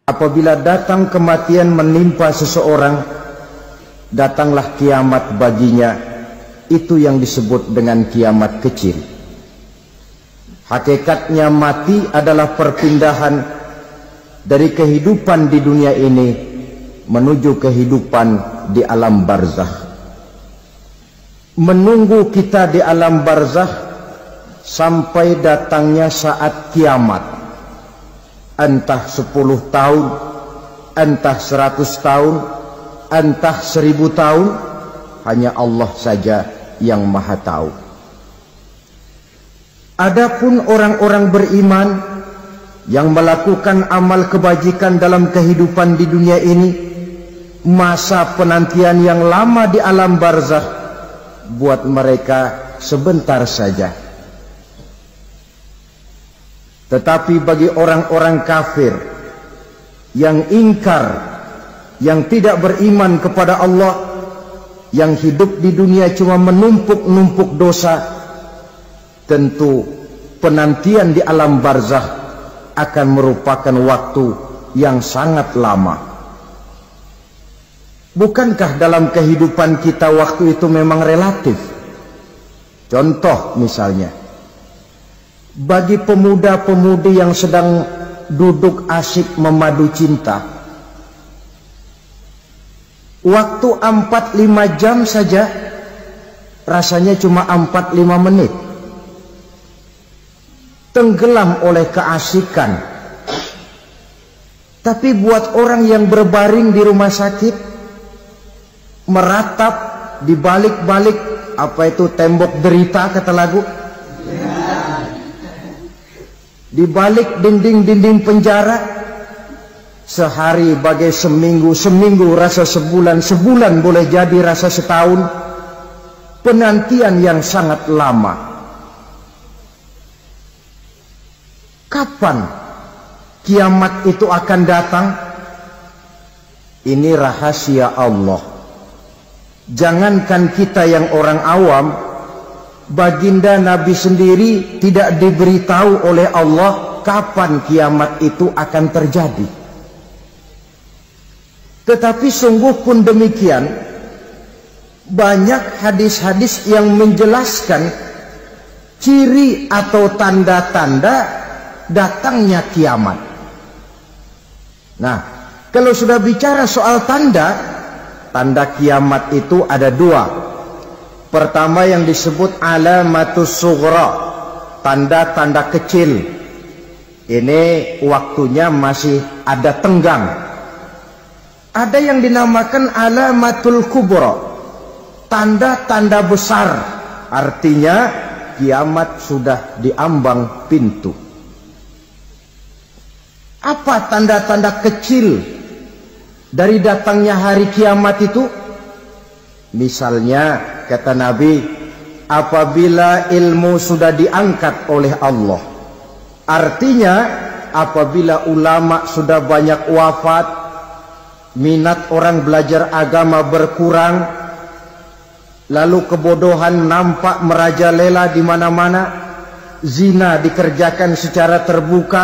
Apabila datang kematian menimpa seseorang, datanglah kiamat baginya. Itu yang disebut dengan kiamat kecil. Hakikatnya mati adalah perpindahan dari kehidupan di dunia ini menuju kehidupan di alam barzakh. Menunggu kita di alam barzakh sampai datangnya saat kiamat. Entah 10 tahun, entah 100 tahun, entah 1000 tahun, hanya Allah saja yang maha tahu. Adapun orang-orang beriman yang melakukan amal kebajikan dalam kehidupan di dunia ini, masa penantian yang lama di alam barzakh buat mereka sebentar saja. Tetapi bagi orang-orang kafir yang ingkar, yang tidak beriman kepada Allah, yang hidup di dunia cuma menumpuk-numpuk dosa, tentu penantian di alam barzakh akan merupakan waktu yang sangat lama. Bukankah dalam kehidupan kita waktu itu memang relatif? Contoh misalnya, bagi pemuda-pemudi yang sedang duduk asyik memadu cinta, waktu 4-5 jam saja rasanya cuma 4-5 menit. Tenggelam oleh keasikan. Tapi buat orang yang berbaring di rumah sakit, meratap di balik-balik apa itu tembok derita kata lagu, di balik dinding-dinding penjara, sehari bagai seminggu, seminggu rasa sebulan, sebulan boleh jadi rasa setahun. Penantian yang sangat lama. Kapan kiamat itu akan datang? Ini rahasia Allah. Jangankan kita yang orang awam, baginda Nabi sendiri tidak diberitahu oleh Allah kapan kiamat itu akan terjadi. Tetapi sungguh pun demikian, banyak hadis-hadis yang menjelaskan ciri atau tanda-tanda datangnya kiamat. Nah, kalau sudah bicara soal tanda kiamat itu ada 2. Pertama yang disebut alamatus sughra, tanda-tanda kecil. Ini waktunya masih ada tenggang. Ada yang dinamakan alamatul kubra, tanda-tanda besar. Artinya kiamat sudah diambang pintu. Apa tanda-tanda kecil dari datangnya hari kiamat itu? Misalnya kata Nabi, apabila ilmu sudah diangkat oleh Allah, artinya apabila ulama sudah banyak wafat, minat orang belajar agama berkurang, lalu kebodohan nampak merajalela di mana-mana, zina dikerjakan secara terbuka,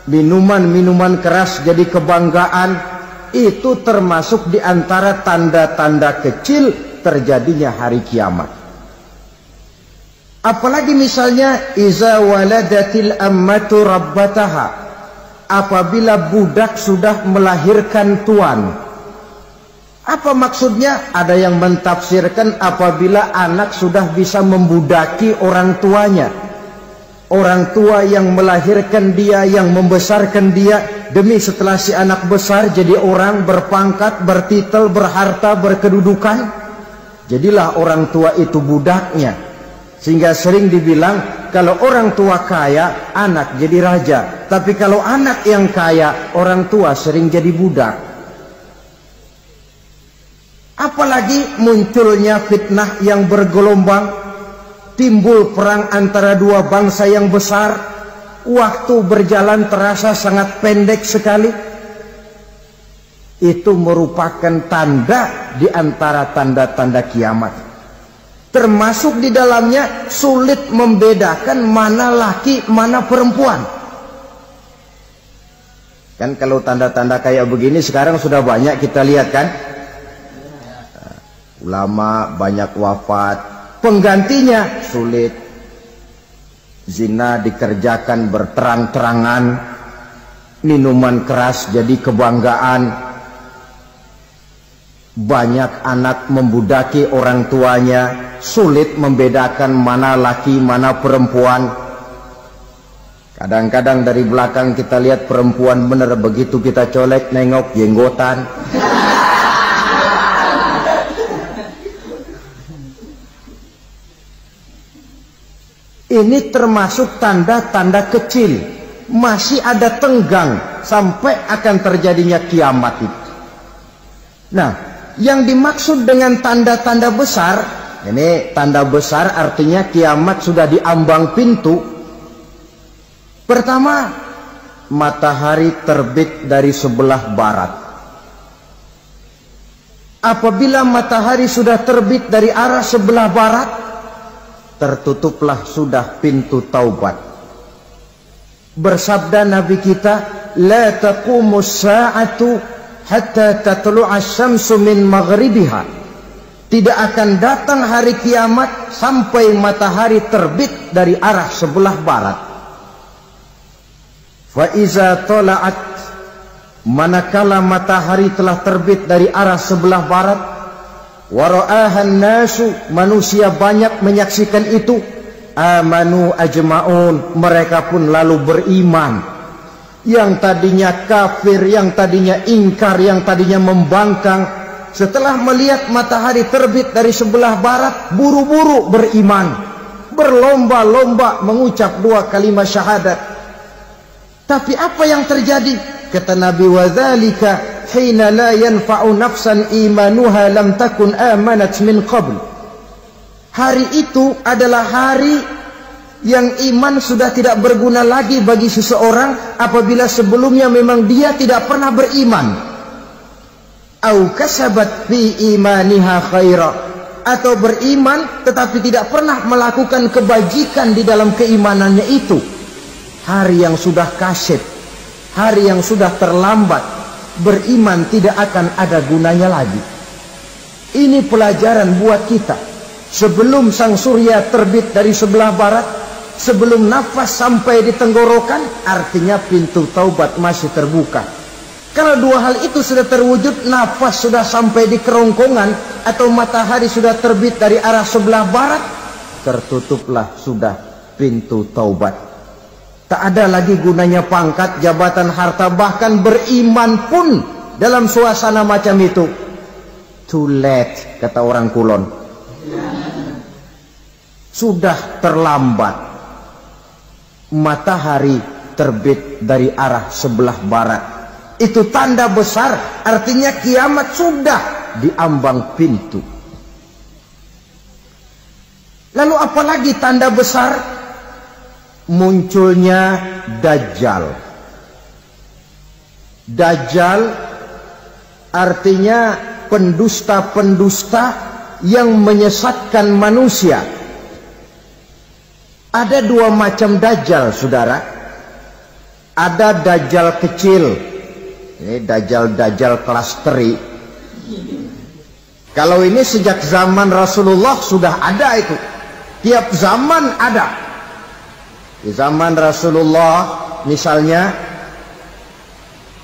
minuman-minuman keras jadi kebanggaan, itu termasuk di antara tanda-tanda kecil terjadinya hari kiamat. Apalagi misalnya iza waladatil ammatu rabbataha, apabila budak sudah melahirkan tuan. Apa maksudnya? Ada yang mentafsirkan apabila anak sudah bisa membudaki orang tuanya. Orang tua yang melahirkan dia, yang membesarkan dia, demi setelah si anak besar jadi orang berpangkat, bertitel, berharta, berkedudukan, jadilah orang tua itu budaknya. Sehingga sering dibilang kalau orang tua kaya, anak jadi raja. Tapi kalau anak yang kaya, orang tua sering jadi budak. Apalagi munculnya fitnah yang bergelombang, timbul perang antara dua bangsa yang besar, waktu berjalan terasa sangat pendek sekali. Itu merupakan tanda di antara tanda-tanda kiamat. Termasuk di dalamnya sulit membedakan mana laki, mana perempuan. Kan kalau tanda-tanda kayak begini sekarang sudah banyak kita lihat kan. Ulama banyak wafat, penggantinya sulit. Zina dikerjakan berterang-terangan, minuman keras jadi kebanggaan. Banyak anak membudaki orang tuanya, sulit membedakan mana laki mana perempuan. Kadang-kadang dari belakang kita lihat perempuan bener, begitu kita colek nengok jenggotan. Ini termasuk tanda-tanda kecil, masih ada tenggang sampai akan terjadinya kiamat itu. Nah, yang dimaksud dengan tanda-tanda besar, ini tanda besar artinya kiamat sudah di ambang pintu. Pertama, matahari terbit dari sebelah barat. Apabila matahari sudah terbit dari arah sebelah barat, tertutuplah sudah pintu taubat. Bersabda Nabi kita, la taqumus sa'atu hatta tatlu'a syamsu min maghribiha. Tidak akan datang hari kiamat sampai matahari terbit dari arah sebelah barat. Fa iza tala'at, manakala matahari telah terbit dari arah sebelah barat, wara'ahan nasu, manusia banyak menyaksikan itu, amanu ajma'un, mereka pun lalu beriman. Yang tadinya kafir, yang tadinya ingkar, yang tadinya membangkang, setelah melihat matahari terbit dari sebelah barat, buru-buru beriman, berlomba-lomba mengucap 2 kalimat syahadat. Tapi apa yang terjadi? Kata Nabi, wadzalika hina la yanfa'u nafsan imanuha lam takun amanat min qabl. Hari itu adalah hari yang iman sudah tidak berguna lagi bagi seseorang apabila sebelumnya memang dia tidak pernah beriman. Au kasabat fi imaniha khaira, atau beriman tetapi tidak pernah melakukan kebajikan di dalam keimanannya itu. Hari yang sudah kasib, hari yang sudah terlambat, beriman tidak akan ada gunanya lagi. Ini pelajaran buat kita. Sebelum sang surya terbit dari sebelah barat, sebelum nafas sampai di tenggorokan, artinya pintu taubat masih terbuka. Kalau 2 hal itu sudah terwujud, nafas sudah sampai di kerongkongan atau matahari sudah terbit dari arah sebelah barat, tertutuplah sudah pintu taubat. Tak ada lagi gunanya pangkat, jabatan, harta, bahkan beriman pun dalam suasana macam itu. Too late, kata orang Kulon. Sudah terlambat. Matahari terbit dari arah sebelah barat. Itu tanda besar, artinya kiamat sudah di ambang pintu. Lalu apalagi tanda besar? Munculnya Dajjal. Dajjal artinya pendusta-pendusta yang menyesatkan manusia. Ada 2 macam Dajjal, saudara. Ada Dajjal kecil, ini Dajjal kelas teri. Kalau ini sejak zaman Rasulullah sudah ada itu. Tiap zaman ada. Di zaman Rasulullah misalnya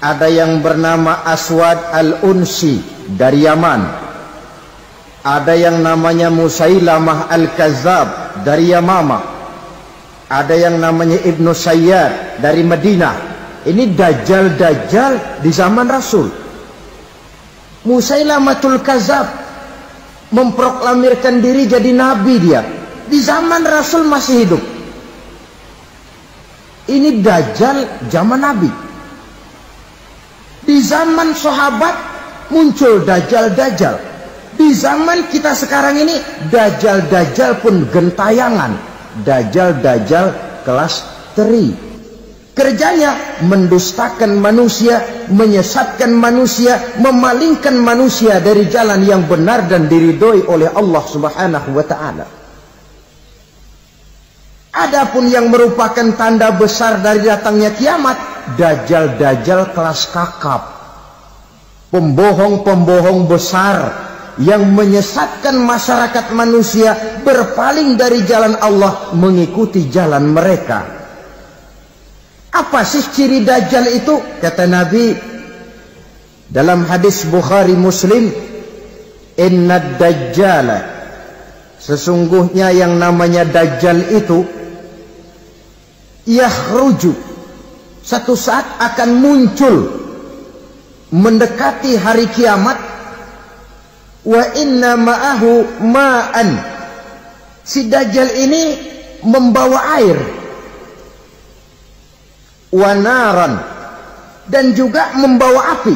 ada yang bernama Aswad al-Unsi dari Yaman. Ada yang namanya Musailamah al-Kazzab dari Yamama. Ada yang namanya Ibnu Sayyad dari Madinah. Ini Dajjal-Dajjal di zaman Rasul. Musailamatul Kazzab memproklamirkan diri jadi nabi dia. Di zaman Rasul masih hidup. Ini Dajjal zaman Nabi. Di zaman sahabat muncul Dajjal-Dajjal. Di zaman kita sekarang ini Dajjal-Dajjal pun gentayangan. Dajjal-Dajjal kelas teri. Kerjanya mendustakan manusia, menyesatkan manusia, memalingkan manusia dari jalan yang benar dan diridhoi oleh Allah Subhanahu wa ta'ala. Adapun yang merupakan tanda besar dari datangnya kiamat, dajjal-dajjal kelas kakap, pembohong-pembohong besar yang menyesatkan masyarakat manusia berpaling dari jalan Allah mengikuti jalan mereka. Apa sih ciri dajjal itu? Kata Nabi dalam hadis Bukhari Muslim, innad dajjala, sesungguhnya yang namanya dajjal itu yakhruju, satu saat akan muncul mendekati hari kiamat. Wa inna ma'ahu ma'an, si dajjal ini membawa air, wa naran, dan juga membawa api.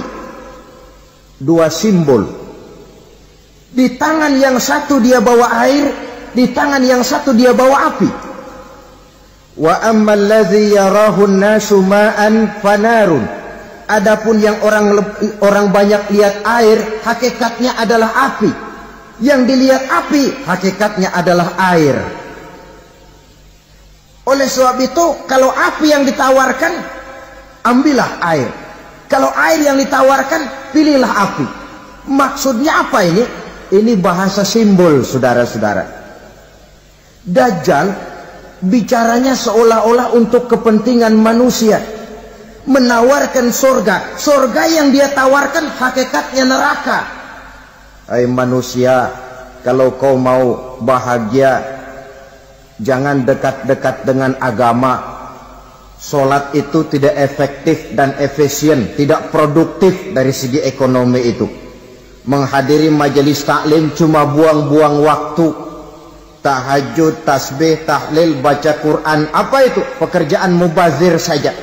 Dua simbol. Di tangan yang satu dia bawa air, di tangan yang satu dia bawa api. Wa ammal ladzi yarahu an-nasu ma'an fanarun. Adapun yang orang banyak lihat air, hakikatnya adalah api. Yang dilihat api, hakikatnya adalah air. Oleh sebab itu, kalau api yang ditawarkan, ambillah air. Kalau air yang ditawarkan, pilihlah api. Maksudnya apa ini? Ini bahasa simbol, saudara-saudara. Dajjal bicaranya seolah-olah untuk kepentingan manusia, menawarkan surga. Surga yang dia tawarkan hakikatnya neraka. Hai manusia, kalau kau mau bahagia, jangan dekat-dekat dengan agama. Sholat itu tidak efektif dan efisien, tidak produktif dari segi ekonomi itu. Menghadiri majelis taklim cuma buang-buang waktu. Tahajud, tasbih, tahlil, baca Quran, apa itu? Pekerjaan mubazir saja.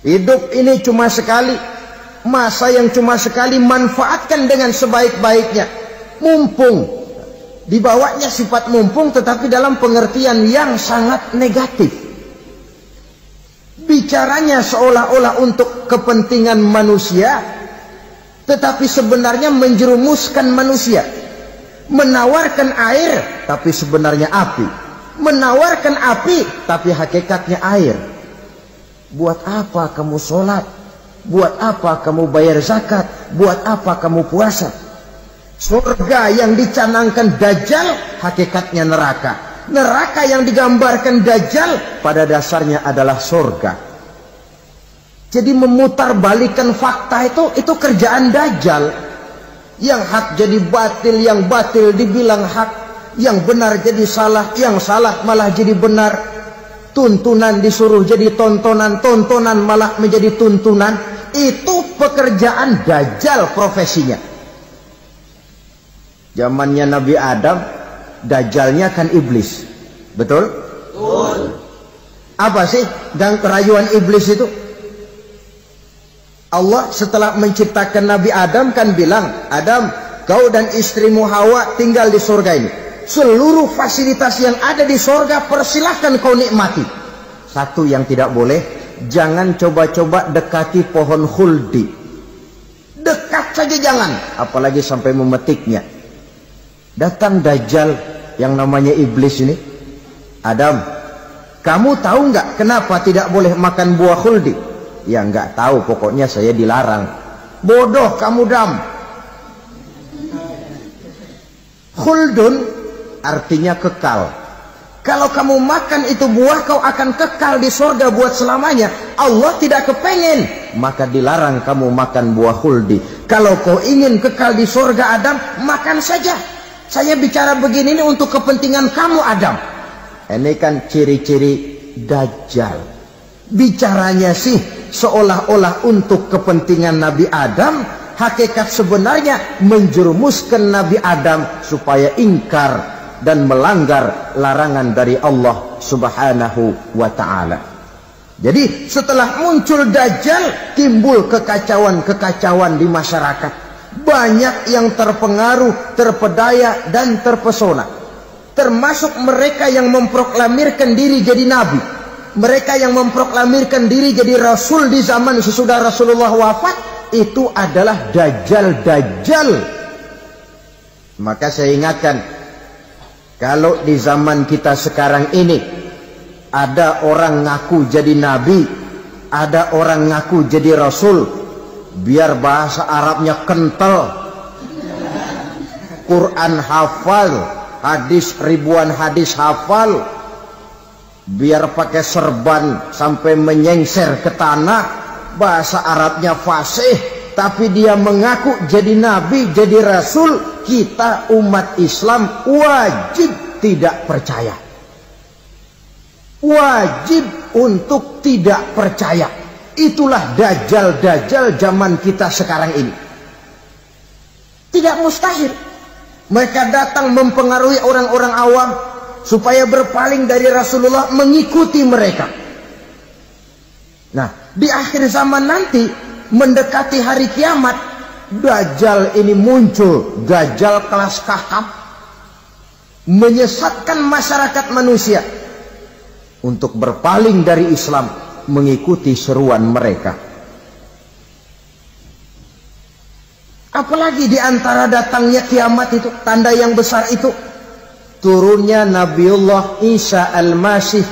Hidup ini cuma sekali, masa yang cuma sekali, manfaatkan dengan sebaik-baiknya. Mumpung, dibawanya sifat mumpung tetapi dalam pengertian yang sangat negatif. Bicaranya seolah-olah untuk kepentingan manusia, tetapi sebenarnya menjerumuskan manusia. Menawarkan air, tapi sebenarnya api. Menawarkan api, tapi hakikatnya air. Buat apa kamu sholat? Buat apa kamu bayar zakat? Buat apa kamu puasa? Surga yang dicanangkan dajjal, hakikatnya neraka. Neraka yang digambarkan dajjal, pada dasarnya adalah surga. Jadi memutarbalikkan fakta itu kerjaan dajjal. Yang hak jadi batil, yang batil dibilang hak, yang benar jadi salah, yang salah malah jadi benar. Tuntunan disuruh jadi tontonan, tontonan malah menjadi tuntunan. Itu pekerjaan dajjal profesinya. Zamannya Nabi Adam, dajjalnya kan iblis. Betul? Betul. Apa sih rayuan iblis itu? Allah setelah menciptakan Nabi Adam kan bilang, Adam, kau dan istrimu Hawa tinggal di surga ini. Seluruh fasilitas yang ada di surga persilahkan kau nikmati. Satu yang tidak boleh, jangan coba-coba dekati pohon khuldi. Dekat saja jangan, apalagi sampai memetiknya. Datang dajjal yang namanya iblis ini. Adam, kamu tahu nggak kenapa tidak boleh makan buah khuldi? Ya nggak tahu, pokoknya saya dilarang. Bodoh kamu Dam. Khuldun artinya kekal. Kalau kamu makan itu buah, kau akan kekal di surga buat selamanya. Allah tidak kepengen, maka dilarang kamu makan buah khuldi. Kalau kau ingin kekal di surga Adam, makan saja. Saya bicara begini ini untuk kepentingan kamu Adam. Ini kan ciri-ciri dajjal. Bicaranya sih seolah-olah untuk kepentingan Nabi Adam, hakikat sebenarnya menjerumuskan Nabi Adam supaya ingkar dan melanggar larangan dari Allah Subhanahu wa ta'ala. Jadi setelah muncul dajjal, timbul kekacauan-kekacauan di masyarakat. Banyak yang terpengaruh, terpedaya dan terpesona. Termasuk mereka yang memproklamirkan diri jadi nabi. Mereka yang memproklamirkan diri jadi rasul di zaman sesudah Rasulullah wafat, itu adalah dajjal-dajjal. Maka saya ingatkan, Kalau di zaman kita sekarang ini ada orang ngaku jadi nabi, ada orang ngaku jadi rasul, biar bahasa Arabnya kental, Quran hafal, hadis ribuan hadis hafal, biar pakai serban sampai menyengser ke tanah, bahasa Arabnya fasih, tapi dia mengaku jadi nabi, jadi rasul, kita umat Islam wajib tidak percaya. Wajib untuk tidak percaya. Itulah dajjal-dajjal zaman kita sekarang ini. Tidak mustahil mereka datang mempengaruhi orang-orang awam supaya berpaling dari Rasulullah, mengikuti mereka. Nah, di akhir zaman nanti, mendekati hari kiamat, Dajjal ini muncul, Dajjal kelas kakap, menyesatkan masyarakat manusia untuk berpaling dari Islam, mengikuti seruan mereka. Apalagi di antara datangnya kiamat itu, tanda yang besar itu, turunnya Nabiullah Isa Al-Masih,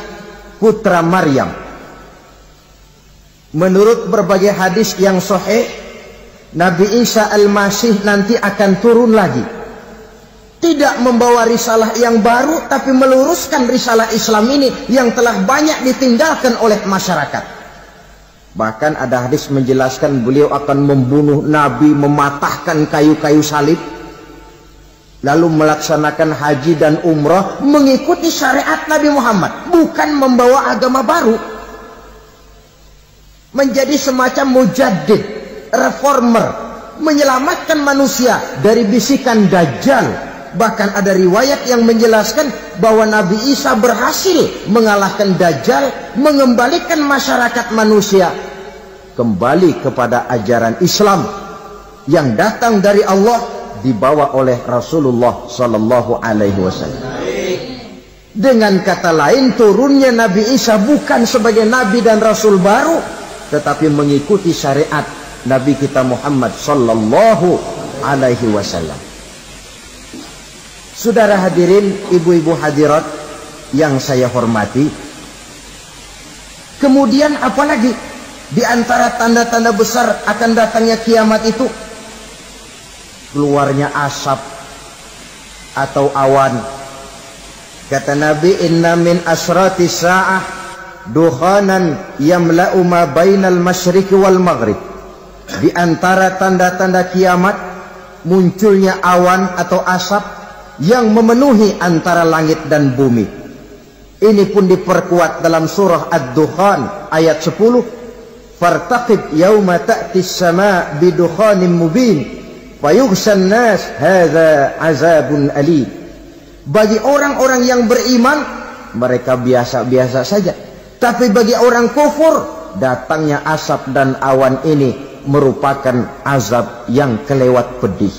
putra Maryam. Menurut berbagai hadis yang sahih, Nabi Isa Al-Masih nanti akan turun lagi. Tidak membawa risalah yang baru, tapi meluruskan risalah Islam ini yang telah banyak ditinggalkan oleh masyarakat. Bahkan ada hadis menjelaskan beliau akan membunuh Nabi, mematahkan kayu-kayu salib, lalu melaksanakan haji dan umrah mengikuti syariat Nabi Muhammad, bukan membawa agama baru. Menjadi semacam mujaddid, reformer, menyelamatkan manusia dari bisikan Dajjal. Bahkan ada riwayat yang menjelaskan bahwa Nabi Isa berhasil mengalahkan Dajjal, mengembalikan masyarakat manusia kembali kepada ajaran Islam yang datang dari Allah, dibawa oleh Rasulullah Sallallahu Alaihi Wasallam. Dengan kata lain, turunnya Nabi Isa bukan sebagai Nabi dan Rasul baru, tetapi mengikuti syariat Nabi kita Muhammad Sallallahu Alaihi Wasallam. Saudara hadirin, ibu-ibu hadirat yang saya hormati, kemudian apalagi di antara tanda-tanda besar akan datangnya kiamat itu? Keluarnya asap atau awan. Kata Nabi, inna min asratis sa'ah dukhanan yamla'u ma bainal masyriqi wal maghrib. Di antara tanda-tanda kiamat, munculnya awan atau asap yang memenuhi antara langit dan bumi. Ini pun diperkuat dalam surah Ad-Dukhan ayat 10. Fartaqib yauma ta'tis sama' bidukhanin mubin fayughshan nas hadza azabun alim. Bagi orang-orang yang beriman, mereka biasa-biasa saja. Tapi bagi orang kufur, datangnya asap dan awan ini merupakan azab yang kelewat pedih.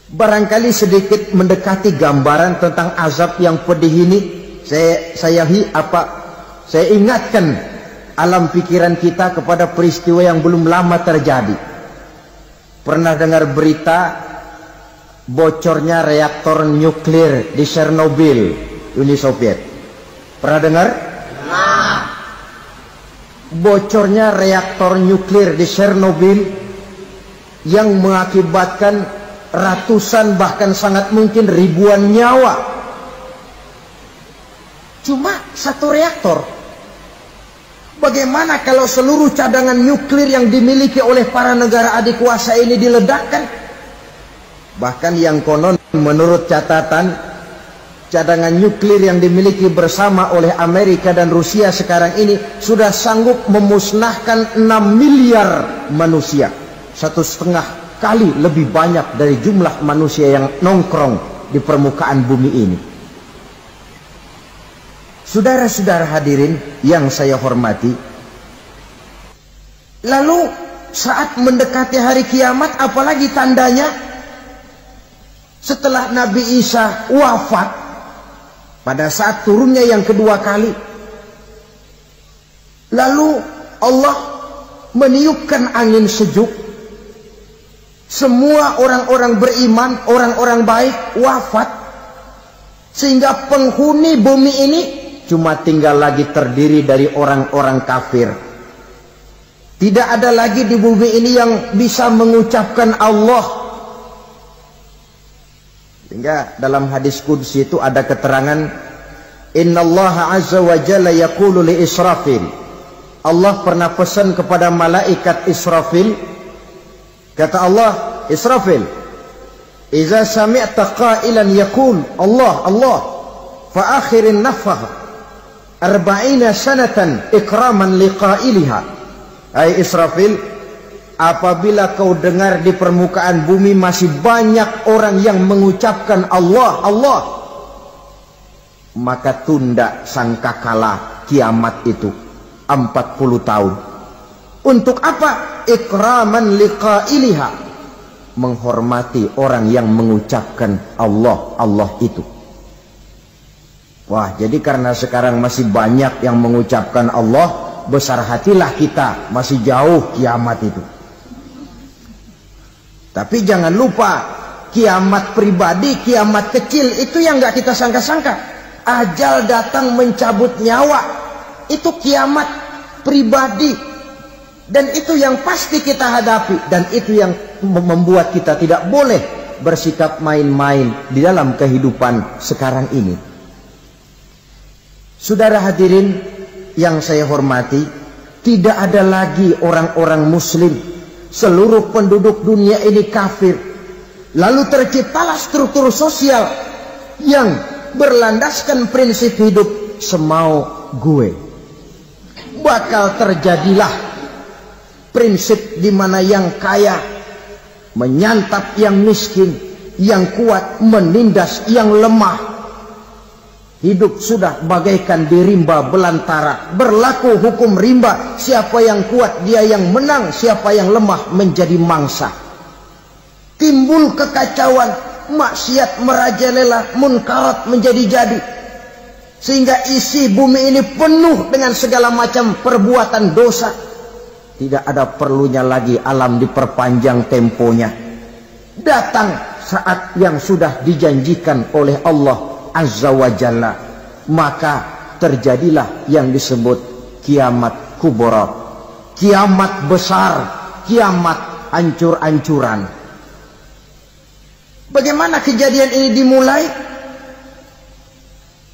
Barangkali sedikit mendekati gambaran tentang azab yang pedih ini, saya ingatkan alam pikiran kita kepada peristiwa yang belum lama terjadi. Pernah dengar berita bocornya reaktor nuklir di Chernobyl, Uni Soviet? Pernah dengar? Nah. Bocornya reaktor nuklir di Chernobyl yang mengakibatkan ratusan bahkan sangat mungkin ribuan nyawa. Cuma satu reaktor. Bagaimana kalau seluruh cadangan nuklir yang dimiliki oleh para negara adik kuasa ini diledakkan? Bahkan yang konon menurut catatan, cadangan nuklir yang dimiliki bersama oleh Amerika dan Rusia sekarang ini sudah sanggup memusnahkan 6 miliar manusia. 1,5 kali lebih banyak dari jumlah manusia yang nongkrong di permukaan bumi ini. Saudara-saudara hadirin yang saya hormati, lalu saat mendekati hari kiamat, apalagi tandanya? Setelah Nabi Isa wafat, pada saat turunnya yang kedua kali, lalu Allah meniupkan angin sejuk. Semua orang-orang beriman, orang-orang baik wafat. Sehingga penghuni bumi ini cuma tinggal lagi terdiri dari orang-orang kafir. Tidak ada lagi di bumi ini yang bisa mengucapkan Allah. Sehingga dalam hadis qudsi itu ada keterangan, innallaha azza wa jalla yaqulu li Israfil. Allah pernah pesan kepada malaikat Israfil. Kata Allah, Israfil, idza sami'ta qailan yaqul Allah Allah fa akhirin nafakh 40 sanatan ikraman liqailiha. Hai Israfil, apabila kau dengar di permukaan bumi masih banyak orang yang mengucapkan Allah Allah, maka tunda sangkakala kiamat itu 40 tahun. Untuk apa? Ikraman liqailiha, menghormati orang yang mengucapkan Allah Allah itu. Wah, jadi karena sekarang masih banyak yang mengucapkan Allah, besar hatilah kita, masih jauh kiamat itu. Tapi jangan lupa, kiamat pribadi, kiamat kecil itu yang gak kita sangka-sangka. Ajal datang mencabut nyawa, itu kiamat pribadi. Dan itu yang pasti kita hadapi. Dan itu yang membuat kita tidak boleh bersikap main-main di dalam kehidupan sekarang ini. Saudara hadirin yang saya hormati, tidak ada lagi orang-orang muslim. Seluruh penduduk dunia ini kafir. Lalu terciptalah struktur sosial yang berlandaskan prinsip hidup semau gue. Bakal terjadilah prinsip di mana yang kaya menyantap yang miskin, yang kuat menindas yang lemah. Hidup sudah bagaikan di rimba belantara. Berlaku hukum rimba. Siapa yang kuat dia yang menang, siapa yang lemah menjadi mangsa. Timbul kekacauan, maksiat merajalela, munkarat menjadi-jadi. Sehingga isi bumi ini penuh dengan segala macam perbuatan dosa. Tidak ada perlunya lagi alam diperpanjang temponya. Datang saat yang sudah dijanjikan oleh Allah Azza wa Jalla, maka terjadilah yang disebut kiamat kubra, kiamat besar, kiamat hancur-hancuran. Bagaimana kejadian ini dimulai?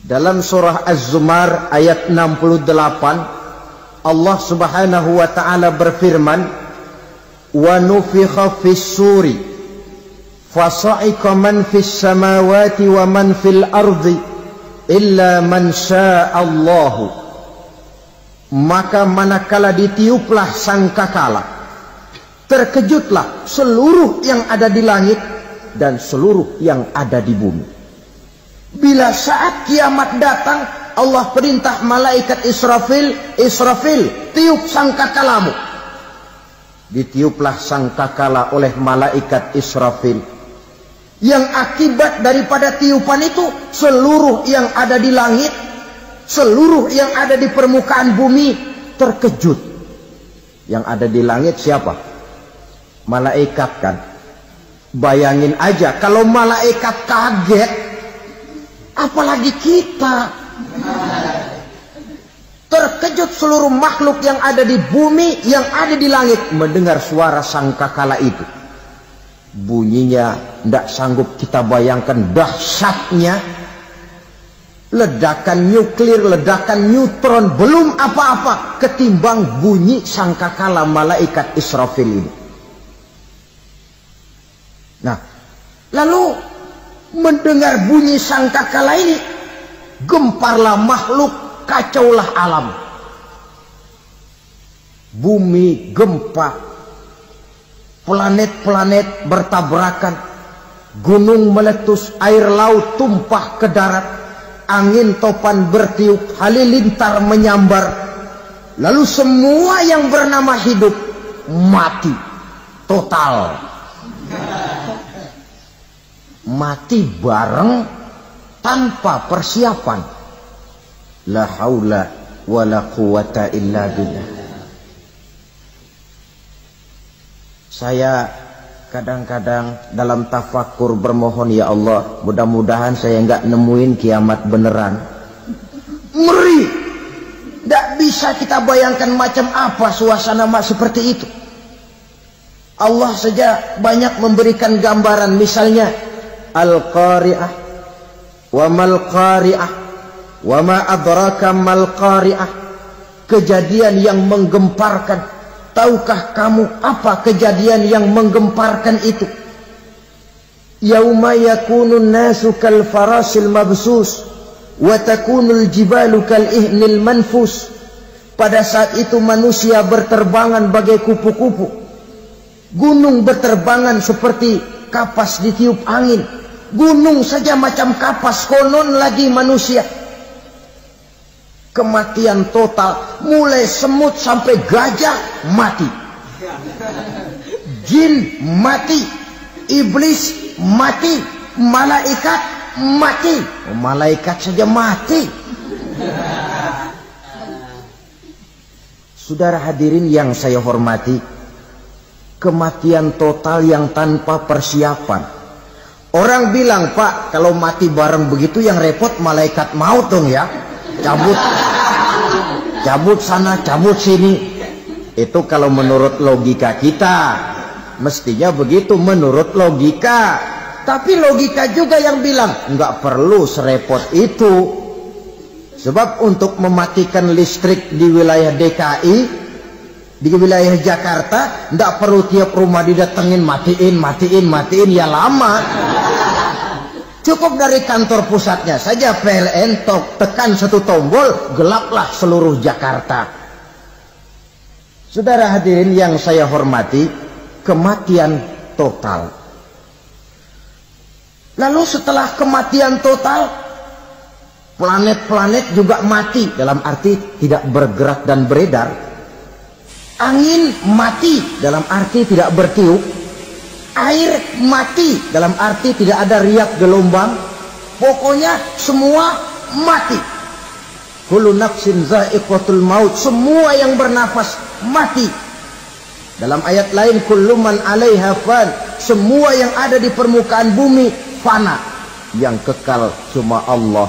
Dalam surah Az-Zumar ayat 68, Allah Subhanahu wa taala berfirman, "Wa nufikha fis-suri fasa'iqa man fis samawati wa man fil ardi illa man sya'allahu." Maka manakala ditiuplah sangkakala, terkejutlah seluruh yang ada di langit dan seluruh yang ada di bumi. Bila saat kiamat datang, Allah perintah malaikat Israfil, Israfil, tiup sangkakalamu. Ditiuplah sangkakala oleh malaikat Israfil. Yang akibat daripada tiupan itu, seluruh yang ada di langit, seluruh yang ada di permukaan bumi terkejut. Yang ada di langit siapa? Malaikat kan. Bayangin aja kalau malaikat kaget, apalagi kita. Terkejut seluruh makhluk yang ada di bumi, yang ada di langit mendengar suara sangkakala itu. Bunyinya tidak sanggup kita bayangkan dahsyatnya. Ledakan nuklir, ledakan neutron, belum apa-apa ketimbang bunyi sangkakala malaikat Israfil ini. Nah, lalu mendengar bunyi sangkakala ini, gemparlah makhluk, kacaulah alam. Bumi gempa, planet-planet bertabrakan, gunung meletus, air laut tumpah ke darat, angin topan bertiup, halilintar menyambar. Lalu semua yang bernama hidup mati total. Mati bareng tanpa persiapan. La haula wa la quwata illa billah. Saya kadang-kadang dalam tafakur bermohon, ya Allah, mudah-mudahan saya nggak nemuin kiamat beneran. Ngeri. Nggak bisa kita bayangkan macam apa suasana seperti itu. Allah saja banyak memberikan gambaran, misalnya Al-Qari'ah, wa mal qari'ah, wa ma adraka mal qari'ah. Kejadian yang menggemparkan. Tahukah kamu apa kejadian yang menggemparkan itu? Yauma yakunun nasu kal farasil mabsus wa takunul jibalu kal ihnil manfus. Pada saat itu manusia berterbangan bagai kupu-kupu. Gunung berterbangan seperti kapas ditiup angin. Gunung saja macam kapas, konon lagi manusia. Kematian total, mulai semut sampai gajah mati, jin mati, iblis mati, malaikat mati. Malaikat saja mati. Saudara hadirin yang saya hormati, kematian total yang tanpa persiapan. Orang bilang, Pak, kalau mati bareng begitu yang repot malaikat maut dong ya. Cabut sana, cabut sini. Itu kalau menurut logika kita, mestinya begitu menurut logika. Tapi logika juga yang bilang nggak perlu serepot itu. Sebab untuk mematikan listrik di wilayah DKI, di wilayah Jakarta, nggak perlu tiap rumah didatengin matiin, ya lama. Cukup dari kantor pusatnya saja PLN, tekan satu tombol, gelaplah seluruh Jakarta. Saudara hadirin yang saya hormati, kematian total. Lalu setelah kematian total, planet-planet juga mati, dalam arti tidak bergerak dan beredar. Angin mati, dalam arti tidak bertiup. Air mati, dalam arti tidak ada riak gelombang. Pokoknya semua mati. Kullu nafsin za'iqatul maut. Semua yang bernafas mati. Dalam ayat lain, kullu man 'alaiha fan. Semua yang ada di permukaan bumi fana. Yang kekal cuma Allah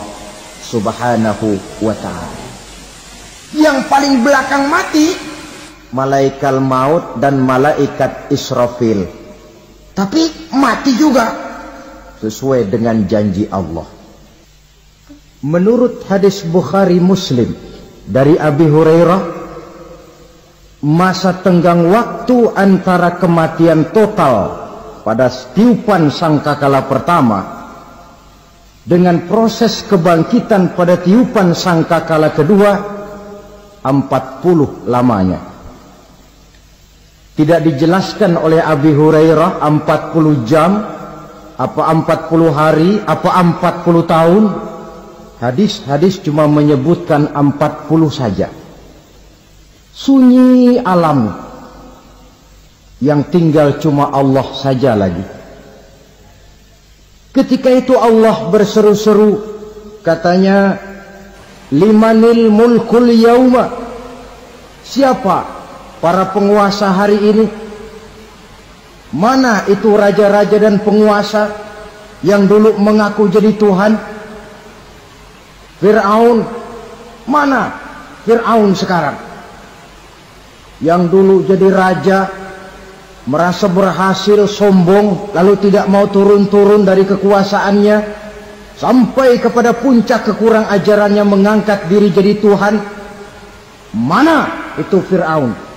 Subhanahu wa ta'ala. Yang paling belakang mati malaikat maut dan malaikat Israfil. Tapi mati juga sesuai dengan janji Allah. Menurut hadis Bukhari Muslim dari Abi Hurairah, masa tenggang waktu antara kematian total pada tiupan sangkakala pertama dengan proses kebangkitan pada tiupan sangkakala kedua 40 lamanya. Tidak dijelaskan oleh Abi Hurairah 40 jam, apa 40 hari, apa 40 tahun. Hadis-hadis cuma menyebutkan 40 saja. Sunyi alam, yang tinggal cuma Allah saja lagi. Ketika itu Allah berseru-seru, katanya, limanil mulkul yauma. Siapa para penguasa hari ini? Mana itu raja-raja dan penguasa yang dulu mengaku jadi Tuhan? Fir'aun. Mana Fir'aun sekarang? Yang dulu jadi raja, merasa berhasil, sombong, lalu tidak mau turun-turun dari kekuasaannya, sampai kepada puncak kekurang ajarannya mengangkat diri jadi Tuhan. Mana itu Fir'aun?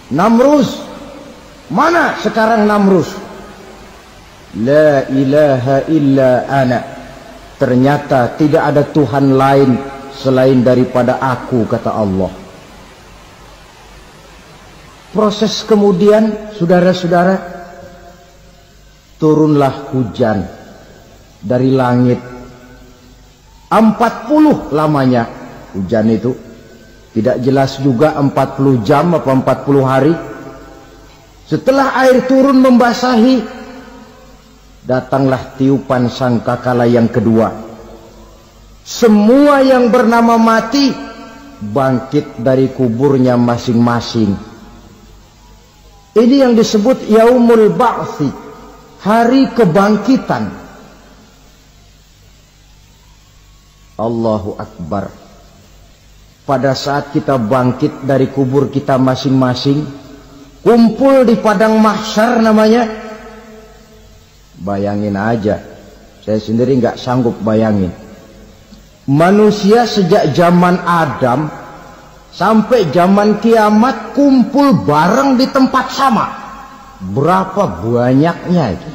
Namrus. Mana sekarang Namrus? La ilaha illa ana. Ternyata tidak ada Tuhan lain selain daripada aku, kata Allah. Proses kemudian, saudara-saudara, turunlah hujan dari langit. 40 lamanya hujan itu. Tidak jelas juga 40 jam apa 40 hari. Setelah air turun membasahi, datanglah tiupan sangkakala yang kedua. Semua yang bernama mati bangkit dari kuburnya masing-masing. Ini yang disebut yaumul ba'thi, hari kebangkitan. Allahu Akbar. Pada saat kita bangkit dari kubur kita masing-masing, kumpul di padang mahsyar namanya. Bayangin aja, saya sendiri nggak sanggup bayangin. Manusia sejak zaman Adam sampai zaman kiamat kumpul bareng di tempat sama. Berapa banyaknya itu?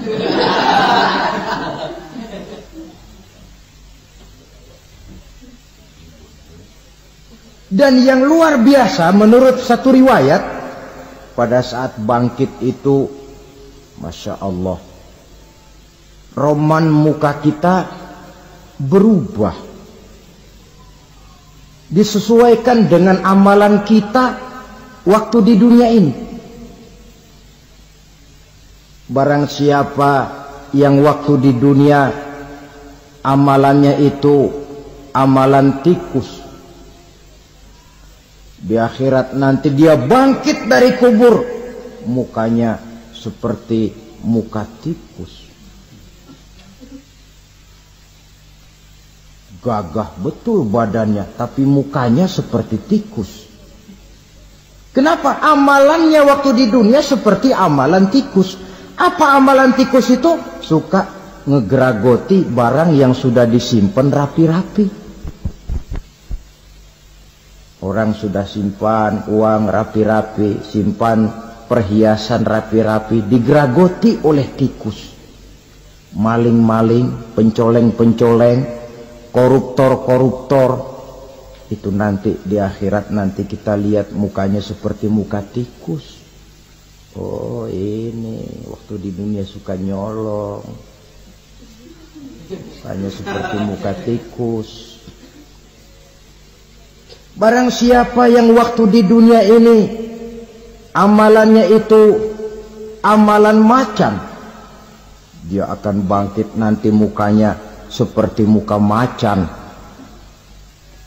Dan yang luar biasa menurut satu riwayat, pada saat bangkit itu, Masya Allah, roman muka kita berubah, disesuaikan dengan amalan kita waktu di dunia ini. Barang siapa yang waktu di dunia amalannya itu amalan tikus, di akhirat nanti dia bangkit dari kubur, mukanya seperti muka tikus. Gagah betul badannya, tapi mukanya seperti tikus. Kenapa? Amalannya waktu di dunia seperti amalan tikus. Apa amalan tikus itu? Suka ngegeragoti barang yang sudah disimpan rapi-rapi. Orang sudah simpan uang rapi-rapi, simpan perhiasan rapi-rapi, digeragoti oleh tikus. Maling-maling, pencoleng-pencoleng, koruptor-koruptor, itu nanti di akhirat nanti kita lihat mukanya seperti muka tikus. Oh ini waktu di dunia suka nyolong, mukanya seperti muka tikus. Barang siapa yang waktu di dunia ini amalannya itu amalan macan, dia akan bangkit nanti mukanya seperti muka macan.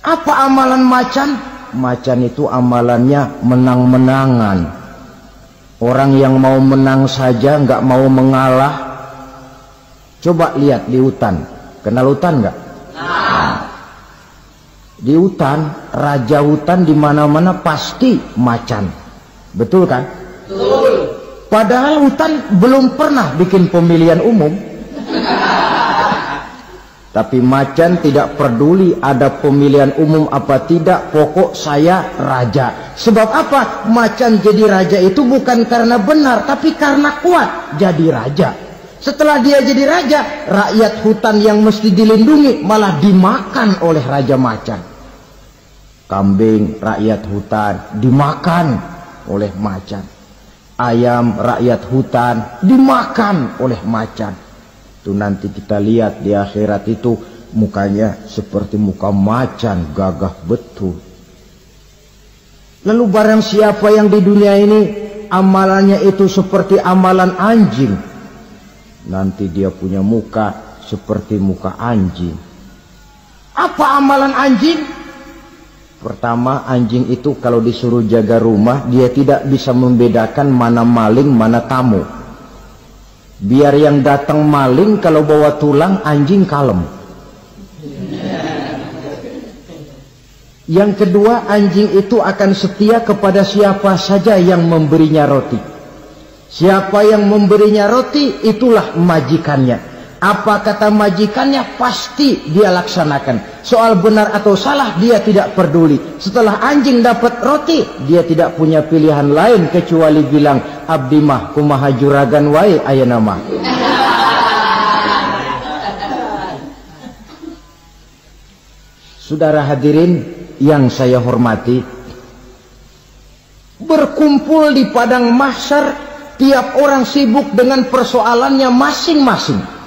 Apa amalan macan? Macan itu amalannya menang-menangan. Orang yang mau menang saja nggak mau mengalah. Coba lihat di hutan, kenal hutan nggak? Di hutan, raja hutan di mana-mana pasti macan, betul kan? Betul. Padahal hutan belum pernah bikin pemilihan umum. Tapi macan tidak peduli ada pemilihan umum apa tidak, pokok saya raja. Sebab apa? Macan jadi raja itu bukan karena benar, tapi karena kuat jadi raja. Setelah dia jadi raja, rakyat hutan yang mesti dilindungi malah dimakan oleh raja macan. Kambing rakyat hutan dimakan oleh macan. Ayam rakyat hutan dimakan oleh macan. Itu nanti kita lihat di akhirat itu mukanya seperti muka macan, gagah betul. Lalu barang siapa yang di dunia ini amalannya itu seperti amalan anjing, nanti dia punya muka seperti muka anjing. Apa amalan anjing? Pertama, anjing itu kalau disuruh jaga rumah, dia tidak bisa membedakan mana maling, mana tamu. Biar yang datang maling, kalau bawa tulang, anjing kalem. Yang kedua, anjing itu akan setia kepada siapa saja yang memberinya roti. Siapa yang memberinya roti, itulah majikannya. Apa kata majikannya pasti dia laksanakan. Soal benar atau salah dia tidak peduli. Setelah anjing dapat roti, dia tidak punya pilihan lain kecuali bilang, abdi mah kumaha juragan wae ayeuna mah. Saudara hadirin yang saya hormati, berkumpul di padang mahsyar, tiap orang sibuk dengan persoalannya masing-masing.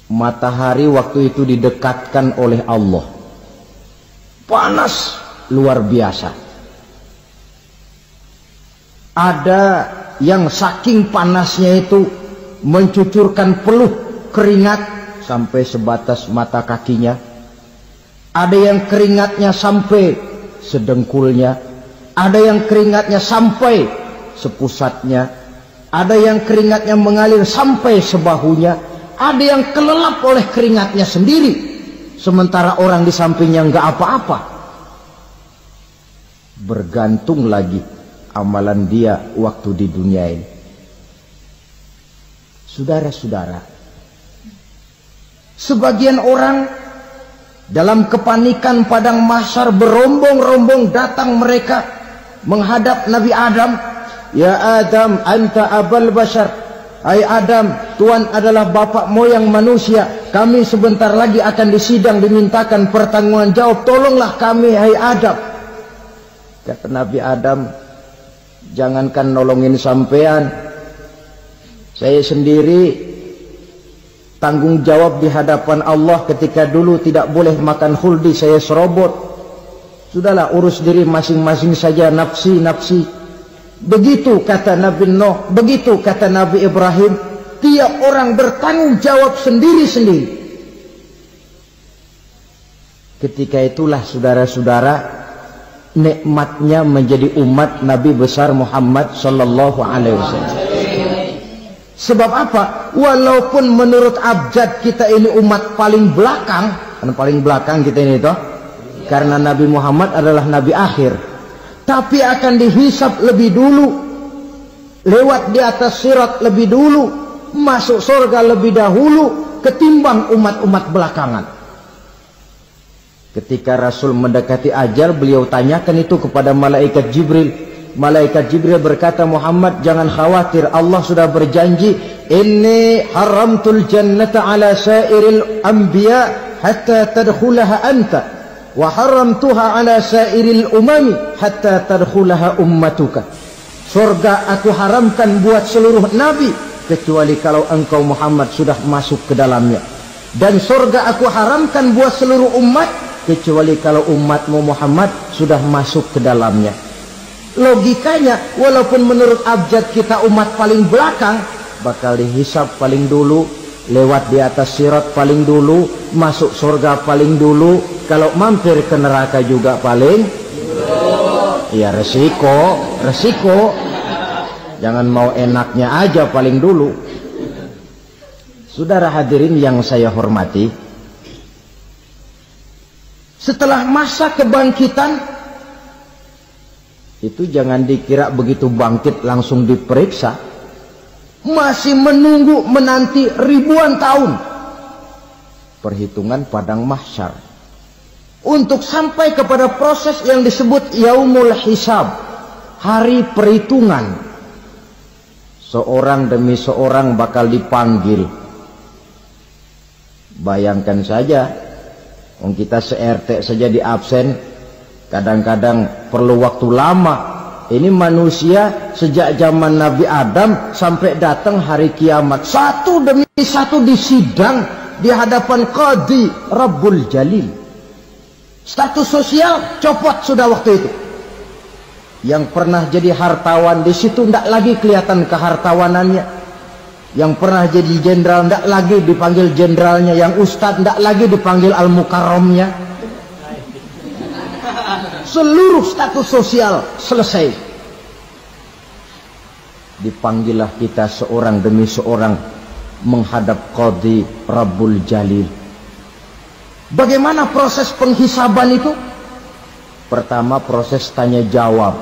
Matahari waktu itu didekatkan oleh Allah, panas luar biasa. Ada yang saking panasnya itu mencucurkan peluh keringat sampai sebatas mata kakinya. Ada yang keringatnya sampai sedengkulnya. Ada yang keringatnya sampai sepusatnya, ada yang keringatnya mengalir sampai sebahunya, ada yang kelelap oleh keringatnya sendiri, sementara orang di sampingnya nggak apa-apa. Bergantung lagi amalan dia waktu di dunia ini. Saudara-saudara, sebagian orang dalam kepanikan padang mahsyar berombong-rombong datang mereka menghadap Nabi Adam. Ya Adam, anta abal bashar. Hai Adam, Tuhan adalah bapak moyang manusia. Kami sebentar lagi akan disidang, dimintakan pertanggungan jawab. Tolonglah kami, hai Adam. Kata Nabi Adam, jangankan nolongin sampean, saya sendiri tanggung jawab di hadapan Allah ketika dulu tidak boleh makan khuldi, saya serobot. Sudahlah, urus diri masing-masing saja, nafsi. Begitu kata Nabi Nuh, begitu kata Nabi Ibrahim. Tiap orang bertanggung jawab sendiri-sendiri. Ketika itulah saudara-saudara, nikmatnya menjadi umat Nabi besar Muhammad sallallahu alaihi wasallam. Sebab apa? Walaupun menurut abjad kita ini umat paling belakang, kan paling belakang kita ini toh, karena Nabi Muhammad adalah Nabi akhir, tapi akan dihisap lebih dulu, lewat di atas sirat lebih dulu, masuk surga lebih dahulu ketimbang umat-umat belakangan. Ketika Rasul mendekati ajal, beliau tanyakan itu kepada malaikat Jibril. Malaikat Jibril berkata, Muhammad jangan khawatir, Allah sudah berjanji, inni haramtul jannata ala sairil anbiya hatta tadkhulaha anta wa haramtuha ala sairil umami hatta tadkhulaha ummatuka. Surga aku haramkan buat seluruh nabi kecuali kalau engkau Muhammad sudah masuk ke dalamnya, dan surga aku haramkan buat seluruh umat kecuali kalau umatmu Muhammad sudah masuk ke dalamnya. Logikanya, walaupun menurut abjad kita umat paling belakang, bakal dihisap paling dulu, lewat di atas sirat paling dulu, masuk surga paling dulu, kalau mampir ke neraka juga paling dulu. Ya resiko. Jangan mau enaknya aja paling dulu. Saudara hadirin yang saya hormati, setelah masa kebangkitan itu jangan dikira begitu bangkit langsung diperiksa. Masih menunggu menanti ribuan tahun perhitungan padang mahsyar untuk sampai kepada proses yang disebut yaumul hisab, hari perhitungan. Seorang demi seorang bakal dipanggil. Bayangkan saja, kita se-RT saja di absen, kadang-kadang perlu waktu lama. Ini manusia sejak zaman Nabi Adam sampai datang hari kiamat, satu demi satu disidang di hadapan Qadi Rabbul Jalil. Status sosial copot sudah waktu itu. Yang pernah jadi hartawan di situ tidak lagi kelihatan kehartawanannya. Yang pernah jadi jenderal tidak lagi dipanggil jenderalnya. Yang ustadz tidak lagi dipanggil al-mukarramnya. Seluruh status sosial selesai. Dipanggillah kita seorang demi seorang menghadap Qadi Rabbul Jalil. Bagaimana proses penghisaban itu? Pertama, proses tanya jawab.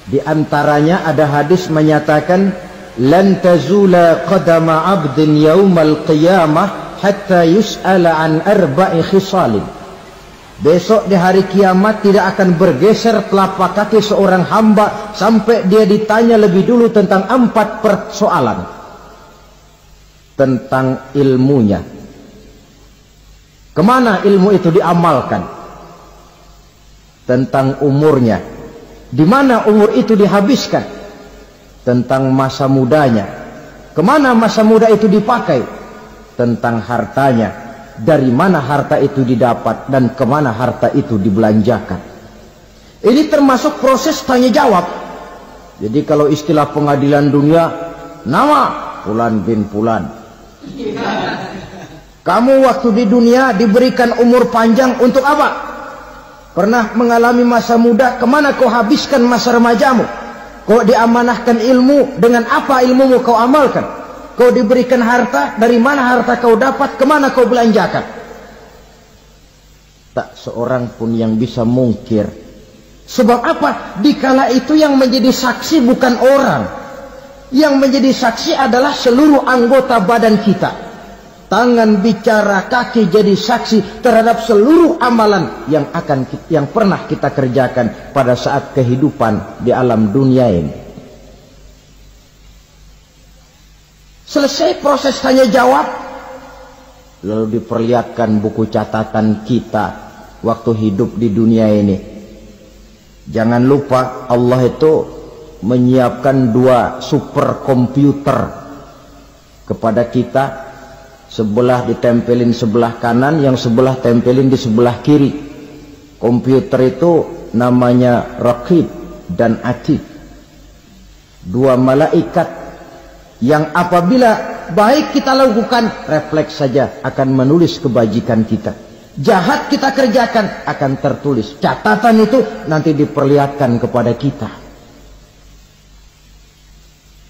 Di antaranya ada hadis menyatakan, lan tazula qadama 'abdin yaumal qiyamah hatta yus'ala an arba'i khisalin. Besok di hari kiamat tidak akan bergeser telapak kaki seorang hamba sampai dia ditanya lebih dulu tentang 4 persoalan. Tentang ilmunya. Kemana ilmu itu diamalkan? Tentang umurnya. Di mana umur itu dihabiskan? Tentang masa mudanya. Kemana masa muda itu dipakai? Tentang hartanya. Dari mana harta itu didapat dan kemana harta itu dibelanjakan. Ini termasuk proses tanya jawab. Jadi kalau istilah pengadilan dunia, nama Fulan bin Fulan. Kamu waktu di dunia diberikan umur panjang untuk apa? Pernah mengalami masa muda, kemana kau habiskan masa remajamu? Kau diamanahkan ilmu, dengan apa ilmumu kau amalkan? Kau diberikan harta, dari mana harta kau dapat, kemana kau belanjakan? Tak seorang pun yang bisa mungkir. Sebab apa? Dikala itu yang menjadi saksi bukan orang. Yang menjadi saksi adalah seluruh anggota badan kita. Tangan bicara, kaki jadi saksi terhadap seluruh amalan yang pernah kita kerjakan pada saat kehidupan di alam dunia ini. Selesai proses tanya jawab, lalu diperlihatkan buku catatan kita waktu hidup di dunia ini. Jangan lupa Allah itu menyiapkan 2 superkomputer kepada kita. Sebelah ditempelin sebelah kanan, yang sebelah tempelin di sebelah kiri. Komputer itu namanya Raqib dan Atid. 2 malaikat yang apabila baik kita lakukan, refleks saja akan menulis kebajikan kita. Jahat kita kerjakan, akan tertulis. Catatan itu nanti diperlihatkan kepada kita.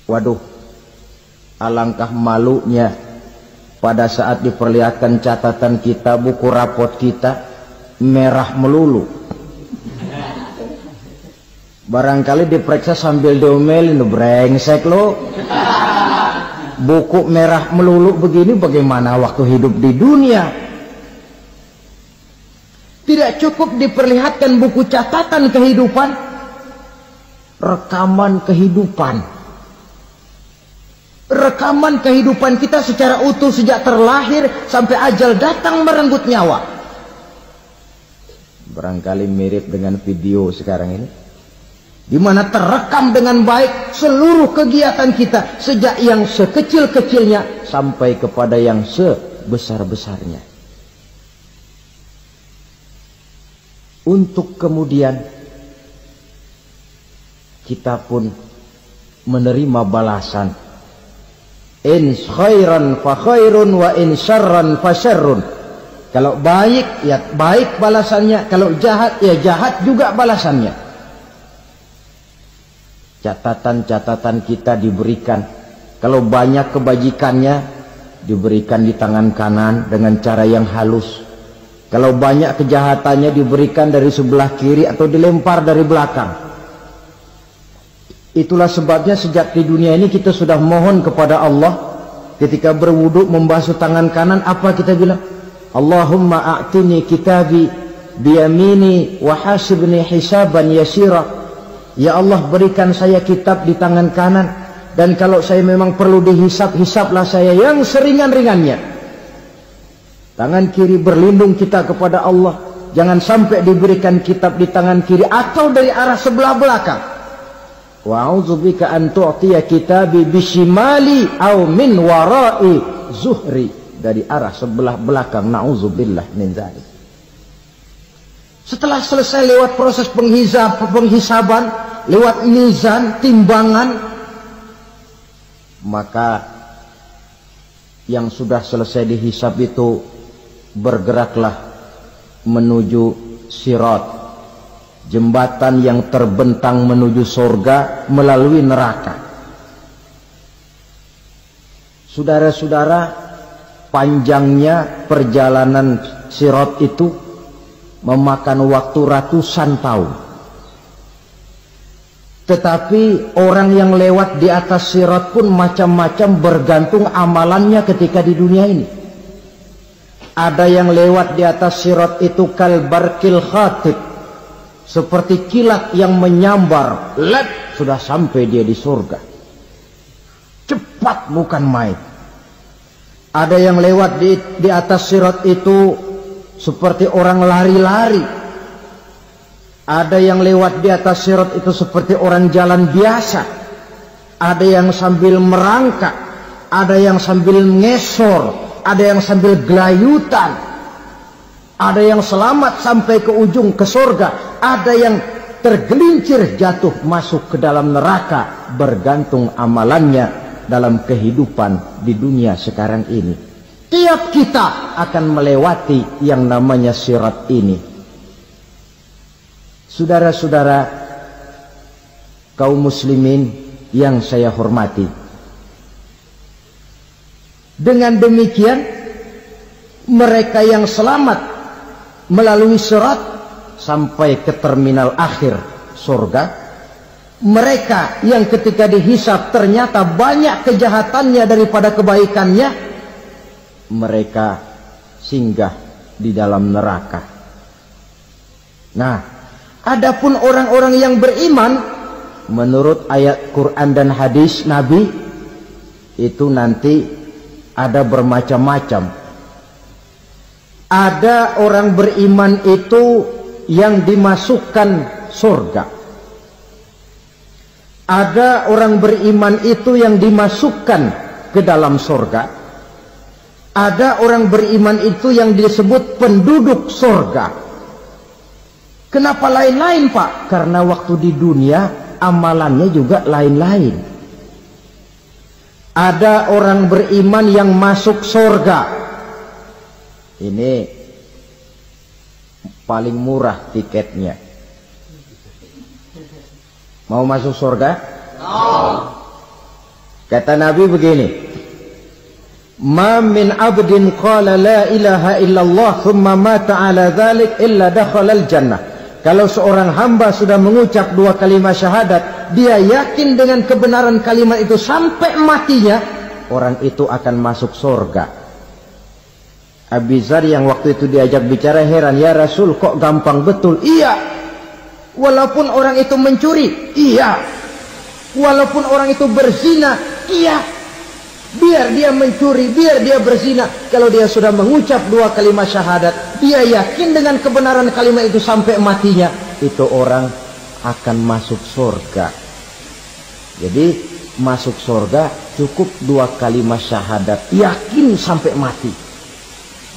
Waduh, alangkah malunya pada saat diperlihatkan catatan kita, buku rapot kita merah melulu. Barangkali diperiksa sambil diomelin, brengsek lo. Buku merah melulu begini bagaimana waktu hidup di dunia? Tidak cukup diperlihatkan buku catatan kehidupan, rekaman kehidupan. Rekaman kehidupan kita secara utuh sejak terlahir sampai ajal datang merenggut nyawa. Barangkali mirip dengan video sekarang ini, di mana terekam dengan baik seluruh kegiatan kita sejak yang sekecil-kecilnya sampai kepada yang sebesar-besarnya. Untuk kemudian kita pun menerima balasan. In khairan fa khairun wa in syarran fa syarrun. Kalau baik ya baik balasannya, kalau jahat ya jahat juga balasannya. Catatan-catatan kita diberikan. Kalau banyak kebajikannya diberikan di tangan kanan dengan cara yang halus. Kalau banyak kejahatannya diberikan dari sebelah kiri atau dilempar dari belakang. Itulah sebabnya sejak di dunia ini kita sudah mohon kepada Allah. Ketika berwudu membasuh tangan kanan, apa kita bilang? Allahumma a'tini kitabi biyamini wa hasibni hisaban yasira. Ya Allah, berikan saya kitab di tangan kanan, dan kalau saya memang perlu dihisap, hisaplah saya yang seringan-ringannya. Tangan kiri berlindung kita kepada Allah. Jangan sampai diberikan kitab di tangan kiri atau dari arah sebelah belakang. Wa a'udzubika an tu'tiya kitabi bishimali aw min wara'i zuhri, dari arah sebelah belakang. Na'udzubillah min dzalik. Setelah selesai lewat proses penghisaban, lewat mizan, timbangan, maka yang sudah selesai dihisab itu bergeraklah menuju sirat, jembatan yang terbentang menuju surga melalui neraka. Saudara-saudara, panjangnya perjalanan sirat itu memakan waktu ratusan tahun. Tetapi orang yang lewat di atas sirat pun macam-macam, bergantung amalannya ketika di dunia ini. Ada yang lewat di atas sirat itu kalbarkil khatib, seperti kilat yang menyambar, lep, sudah sampai dia di surga. Cepat bukan main. Ada yang lewat di atas sirat itu seperti orang lari-lari. Ada yang lewat di atas sirat itu seperti orang jalan biasa. Ada yang sambil merangkak, ada yang sambil ngesor, ada yang sambil gelayutan, ada yang selamat sampai ke ujung ke surga, ada yang tergelincir jatuh masuk ke dalam neraka, bergantung amalannya dalam kehidupan di dunia sekarang ini. Tiap kita akan melewati yang namanya sirat ini. Saudara-saudara kaum muslimin yang saya hormati, dengan demikian mereka yang selamat melalui sirat sampai ke terminal akhir surga, mereka yang ketika dihisab ternyata banyak kejahatannya daripada kebaikannya, mereka singgah di dalam neraka. Nah, adapun orang-orang yang beriman menurut ayat Quran dan hadis Nabi itu nanti ada bermacam-macam. Ada orang beriman itu yang dimasukkan surga. Ada orang beriman itu yang dimasukkan ke dalam surga. Ada orang beriman itu yang disebut penduduk surga. Kenapa lain-lain, Pak? Karena waktu di dunia amalannya juga lain-lain. Ada orang beriman yang masuk surga. Ini paling murah tiketnya. Mau masuk surga? Kata Nabi begini, ma min abdin qala la ilaha illallah thumma mata ala dhalik illa dakhala al-jannah. Kalau seorang hamba sudah mengucap dua kalimat syahadat, dia yakin dengan kebenaran kalimat itu sampai matinya, orang itu akan masuk surga. Abi Dzar yang waktu itu diajak bicara heran, ya Rasul kok gampang betul? Iya, walaupun orang itu mencuri, iya, walaupun orang itu berzina, iya. Biar dia mencuri, biar dia berzina, kalau dia sudah mengucap dua kalimat syahadat, dia yakin dengan kebenaran kalimat itu sampai matinya, itu orang akan masuk surga. Jadi masuk surga cukup dua kalimat syahadat, yakin sampai mati,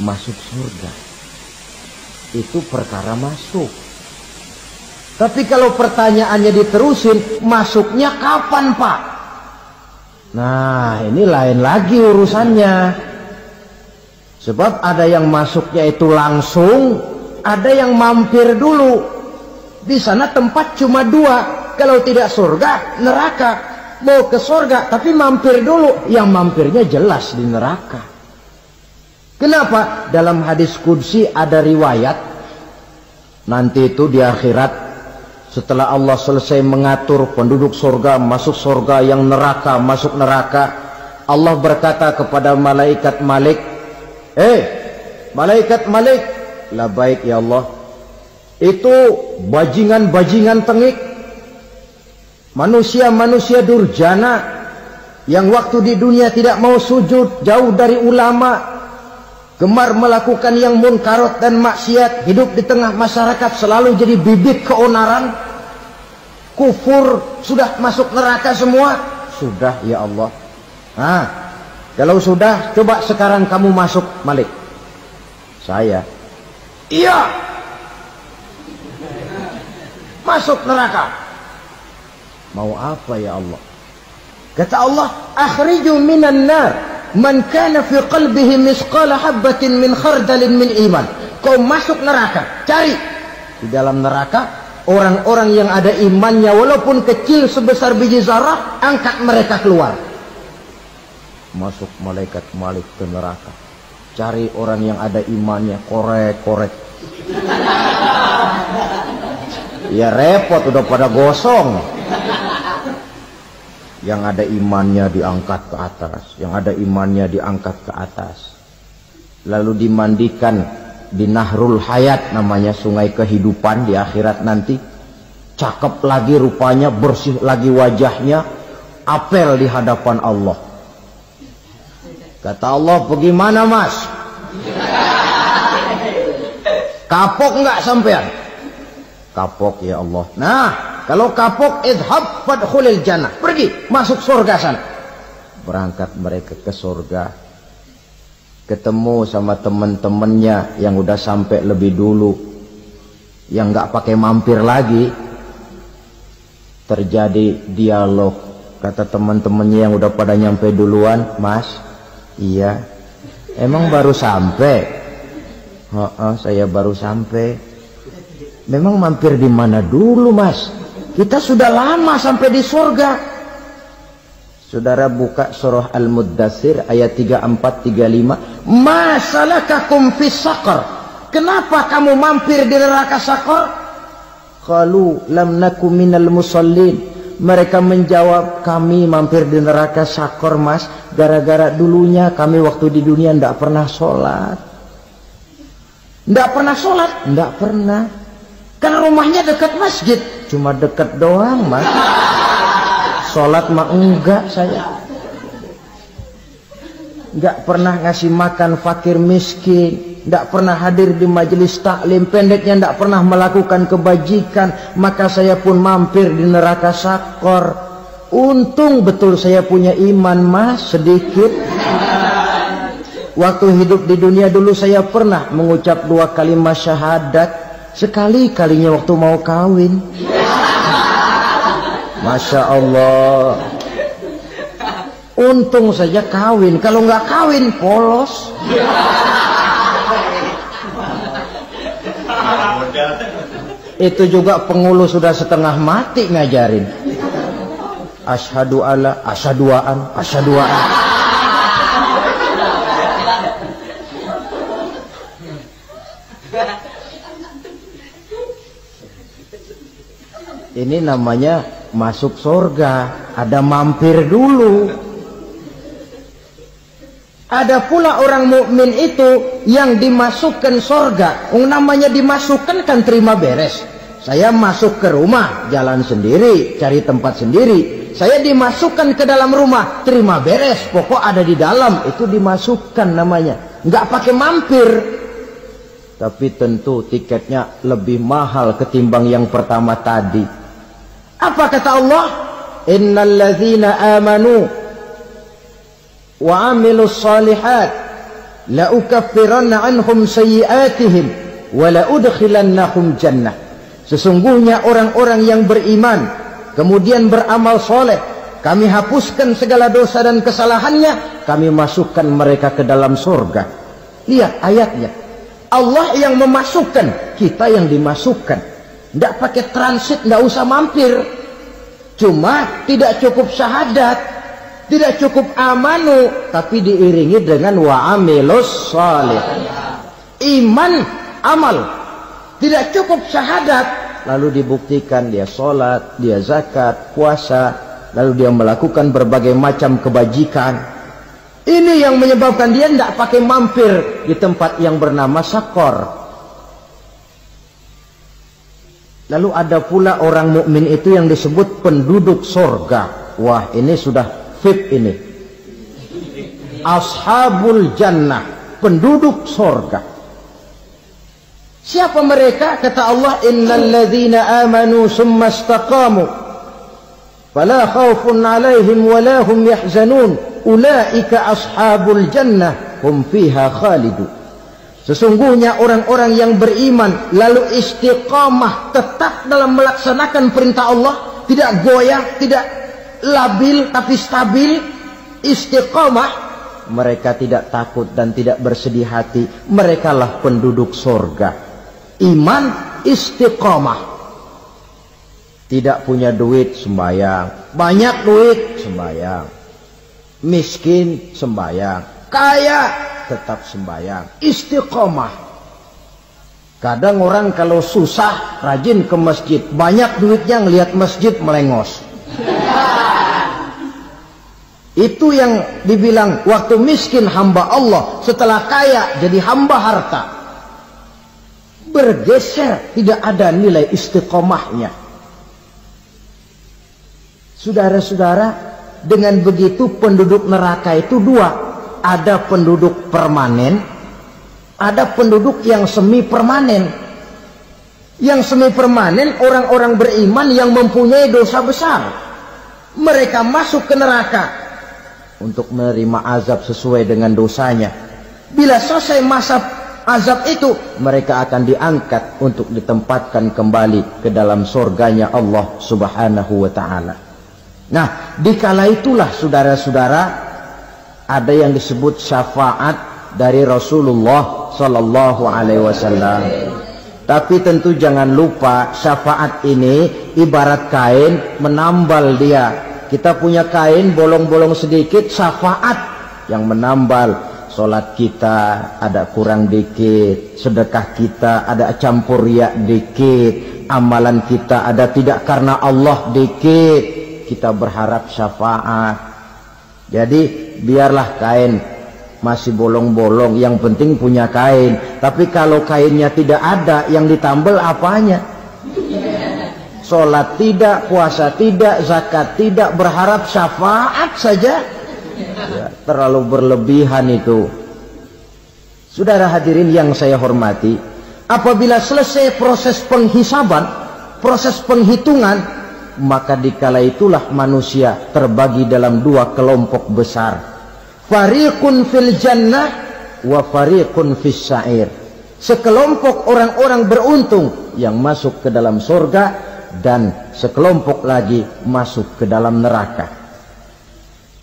masuk surga. Itu perkara masuk. Tapi kalau pertanyaannya diterusin, masuknya kapan, Pak? Nah, ini lain lagi urusannya. Sebab ada yang masuknya itu langsung, ada yang mampir dulu. Di sana tempat cuma dua, kalau tidak surga, neraka. Mau ke surga tapi mampir dulu, yang mampirnya jelas di neraka. Kenapa? Dalam hadis qudsi ada riwayat, nanti itu di akhirat, setelah Allah selesai mengatur penduduk surga masuk surga, yang neraka masuk neraka, Allah berkata kepada malaikat Malik, malaikat Malik, labaik ya Allah, itu bajingan-bajingan tengik, manusia-manusia durjana yang waktu di dunia tidak mau sujud, jauh dari ulama, gemar melakukan yang munkarat dan maksiat, hidup di tengah masyarakat selalu jadi bibit keonaran, kufur, sudah masuk neraka semua. Sudah ya Allah. Nah, kalau sudah, coba sekarang kamu masuk, Malik. Saya, iya, masuk neraka. Mau apa ya Allah? Kata Allah, akhriju minan nar man kana fi qalbihi misqala habatin min khardalin min iman. Kau masuk neraka, cari di dalam neraka orang-orang yang ada imannya walaupun kecil sebesar biji zarah, angkat mereka keluar. Masuk malaikat Malik ke neraka, cari orang yang ada imannya, korek-korek. Ya repot, udah pada gosong. Yang ada imannya diangkat ke atas, yang ada imannya diangkat ke atas, lalu dimandikan di Nahrul Hayat, namanya sungai kehidupan di akhirat nanti. Cakep lagi rupanya, bersih lagi wajahnya, apel di hadapan Allah. Kata Allah, bagaimana mas? Kapok nggak sampean? Kapok ya Allah. Nah, kalau kapok, idhab fadkhulil jannah, pergi masuk surga sana. Berangkat mereka ke surga, ketemu sama teman-temannya yang udah sampai lebih dulu, yang nggak pakai mampir lagi. Terjadi dialog. Kata teman-temannya yang udah pada nyampe duluan, mas, iya, emang baru sampai? Saya baru sampai. Memang mampir di mana dulu, Mas? Kita sudah lama sampai di surga. Saudara buka surah Al-Muddatsir ayat 34-35. Ma salakakum fis saqar? Kenapa kamu mampir di neraka Saqar? Qalu lam naku minal musallin. Mereka menjawab, kami mampir di neraka Saqar, Mas, gara-gara dulunya kami waktu di dunia tidak pernah sholat. Tidak pernah sholat? Tidak pernah. Kan rumahnya dekat masjid, cuma dekat doang, Mas. Sholat mah enggak saya. Enggak pernah ngasih makan fakir miskin, enggak pernah hadir di majelis taklim, pendeknya enggak pernah melakukan kebajikan, maka saya pun mampir di neraka Saqar. Untung betul saya punya iman, Mas, sedikit. Waktu hidup di dunia dulu saya pernah mengucap 2 kalimat syahadat. Sekali-kalinya waktu mau kawin. Masya Allah. Untung saja kawin. Kalau nggak kawin polos. Itu juga pengulu sudah setengah mati ngajarin. Asyhadu alla, asyaduaan, asyaduaan. Ini namanya masuk surga, ada mampir dulu. Ada pula orang mukmin itu yang dimasukkan surga. Namanya dimasukkan kan terima beres. Saya masuk ke rumah, jalan sendiri, cari tempat sendiri. Saya dimasukkan ke dalam rumah, terima beres, pokok ada di dalam, itu dimasukkan namanya. Nggak pakai mampir. Tapi tentu tiketnya lebih mahal ketimbang yang pertama tadi. Apa kata Allah? Innal ladzina amanu wa amilus salihat la ukaffiranna anhum sayyi'atihim wa la udkhilannahum jannah. Sesungguhnya orang-orang yang beriman kemudian beramal soleh, kami hapuskan segala dosa dan kesalahannya, kami masukkan mereka ke dalam surga. Lihat ayatnya. Allah yang memasukkan, kita yang dimasukkan. Tidak pakai transit, tidak usah mampir. Cuma tidak cukup syahadat, tidak cukup amanu, tapi diiringi dengan wa'amilus salih. Iman, amal. Tidak cukup syahadat, lalu dibuktikan dia sholat, dia zakat, puasa, lalu dia melakukan berbagai macam kebajikan. Ini yang menyebabkan dia tidak pakai mampir di tempat yang bernama Saqar. Lalu ada pula orang mukmin itu yang disebut penduduk surga. Wah, ini sudah VIP ini. Ashabul jannah, penduduk surga. Siapa mereka? Kata Allah, innal ladzina amanu summa istaqamu fala khaufun 'alaihim wala hum yahzanun ulaika ashabul jannah hum fiha khalidun. Sesungguhnya orang-orang yang beriman lalu istiqamah, tetap dalam melaksanakan perintah Allah, tidak goyah, tidak labil tapi stabil, istiqamah, mereka tidak takut dan tidak bersedih hati. Merekalah penduduk surga. Iman, istiqamah. Tidak punya duit, sembahyang. Banyak duit, sembahyang. Miskin, sembahyang. Kaya, tetap sembahyang. Istiqomah. Kadang orang kalau susah rajin ke masjid, banyak duitnya ngelihat masjid melengos. Itu yang dibilang waktu miskin hamba Allah, setelah kaya jadi hamba harta. Bergeser, tidak ada nilai istiqomahnya. Saudara-saudara, dengan begitu penduduk neraka itu dua. Ada penduduk permanen, ada penduduk yang semi permanen. Yang semi permanen orang-orang beriman yang mempunyai dosa besar. Mereka masuk ke neraka untuk menerima azab sesuai dengan dosanya. Bila selesai masa azab itu, mereka akan diangkat untuk ditempatkan kembali ke dalam surganya Allah Subhanahu wa ta'ala. Nah, dikala itulah saudara-saudara, ada yang disebut syafaat dari Rasulullah Sallallahu Alaihi Wasallam. Tapi tentu jangan lupa syafaat ini ibarat kain menambal dia. Kita punya kain bolong-bolong sedikit, syafaat yang menambal. Sholat kita ada kurang dikit, sedekah kita ada campur riak dikit, amalan kita ada tidak karena Allah dikit, kita berharap syafaat. Jadi biarlah kain masih bolong-bolong, yang penting punya kain. Tapi kalau kainnya tidak ada, yang ditambal apanya? Sholat tidak, puasa tidak, zakat tidak, berharap syafaat saja. Ya, terlalu berlebihan itu. Saudara hadirin yang saya hormati, apabila selesai proses penghisaban, proses penghitungan, maka dikala itulah manusia terbagi dalam dua kelompok besar. Fariqun fil jannah wa fariqun fis sa'ir. Sekelompok orang-orang beruntung yang masuk ke dalam surga, dan sekelompok lagi masuk ke dalam neraka.